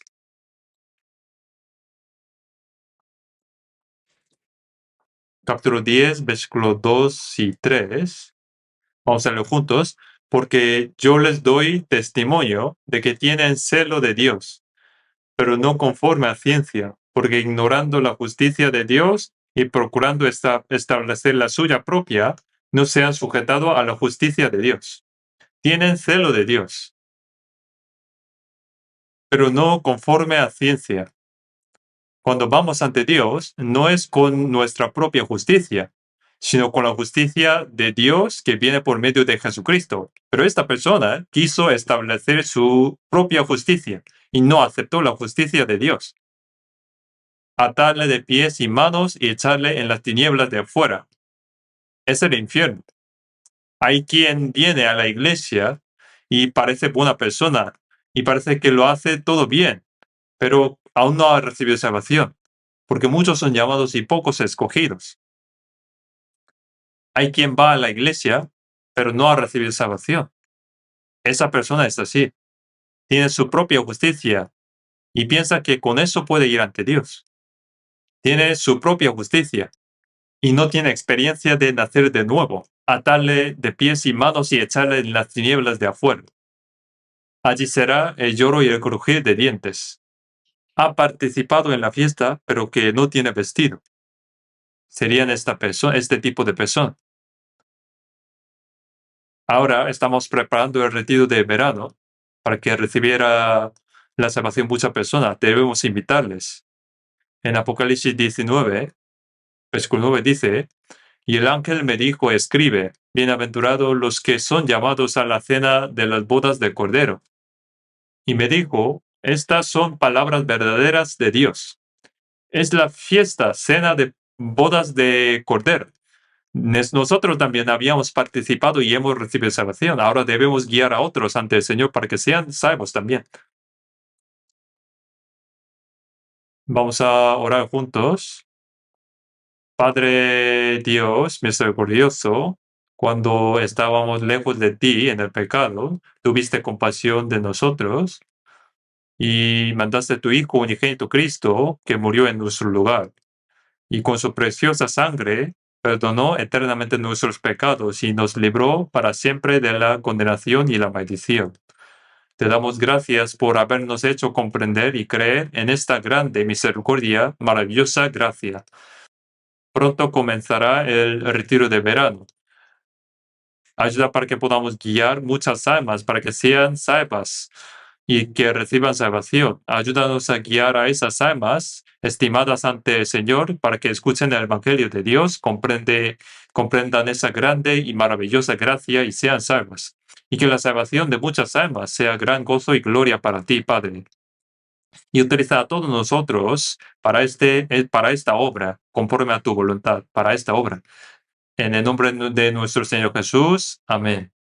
Capítulo 10, versículos 2 y 3. Vamos a leerlo juntos. Porque yo les doy testimonio de que tienen celo de Dios, pero no conforme a ciencia, porque ignorando la justicia de Dios y procurando establecer la suya propia, no se han sujetado a la justicia de Dios. Tienen celo de Dios, pero no conforme a ciencia. Cuando vamos ante Dios, no es con nuestra propia justicia, sino con la justicia de Dios que viene por medio de Jesucristo. Pero esta persona quiso establecer su propia justicia y no aceptó la justicia de Dios. atarle de pies y manos y echarle en las tinieblas de afuera. Es el infierno. Hay quien viene a la iglesia y parece buena persona y parece que lo hace todo bien, pero aún no ha recibido salvación, porque muchos son llamados y pocos escogidos. Hay quien va a la iglesia, pero no ha recibido salvación. Esa persona es así. Tiene su propia justicia y piensa que con eso puede ir ante Dios. Tiene su propia justicia y no tiene experiencia de nacer de nuevo, atarle de pies y manos y echarle en las tinieblas de afuera. Allí será el lloro y el crujir de dientes. Ha participado en la fiesta, pero que no tiene vestido. Serían este tipo de persona. Ahora estamos preparando el retiro de verano para que recibiera la salvación muchas personas. Debemos invitarles. En Apocalipsis 19, versículo 9 dice, y el ángel me dijo, escribe, bienaventurados los que son llamados a la cena de las bodas del Cordero. Y me dijo, estas son palabras verdaderas de Dios. Es la fiesta, cena de bodas de Cordero. Nosotros también habíamos participado y hemos recibido salvación. Ahora debemos guiar a otros ante el Señor para que sean salvos también. Vamos a orar juntos. Padre Dios misericordioso, cuando estábamos lejos de ti en el pecado, tuviste compasión de nosotros y mandaste a tu Hijo unigénito Cristo, que murió en nuestro lugar. Y con su preciosa sangre perdonó eternamente nuestros pecados y nos libró para siempre de la condenación y la maldición. Te damos gracias por habernos hecho comprender y creer en esta grande misericordia, maravillosa gracia. Pronto comenzará el retiro de verano. Ayuda para que podamos guiar muchas almas para que sean salvas y que reciban salvación. Ayúdanos a guiar a esas almas estimadas ante el Señor para que escuchen el Evangelio de Dios, comprendan esa grande y maravillosa gracia y sean salvas. Y que la salvación de muchas almas sea gran gozo y gloria para ti, Padre. Y utiliza a todos nosotros para esta obra, conforme a tu voluntad, para esta obra. En el nombre de nuestro Señor Jesús. Amén.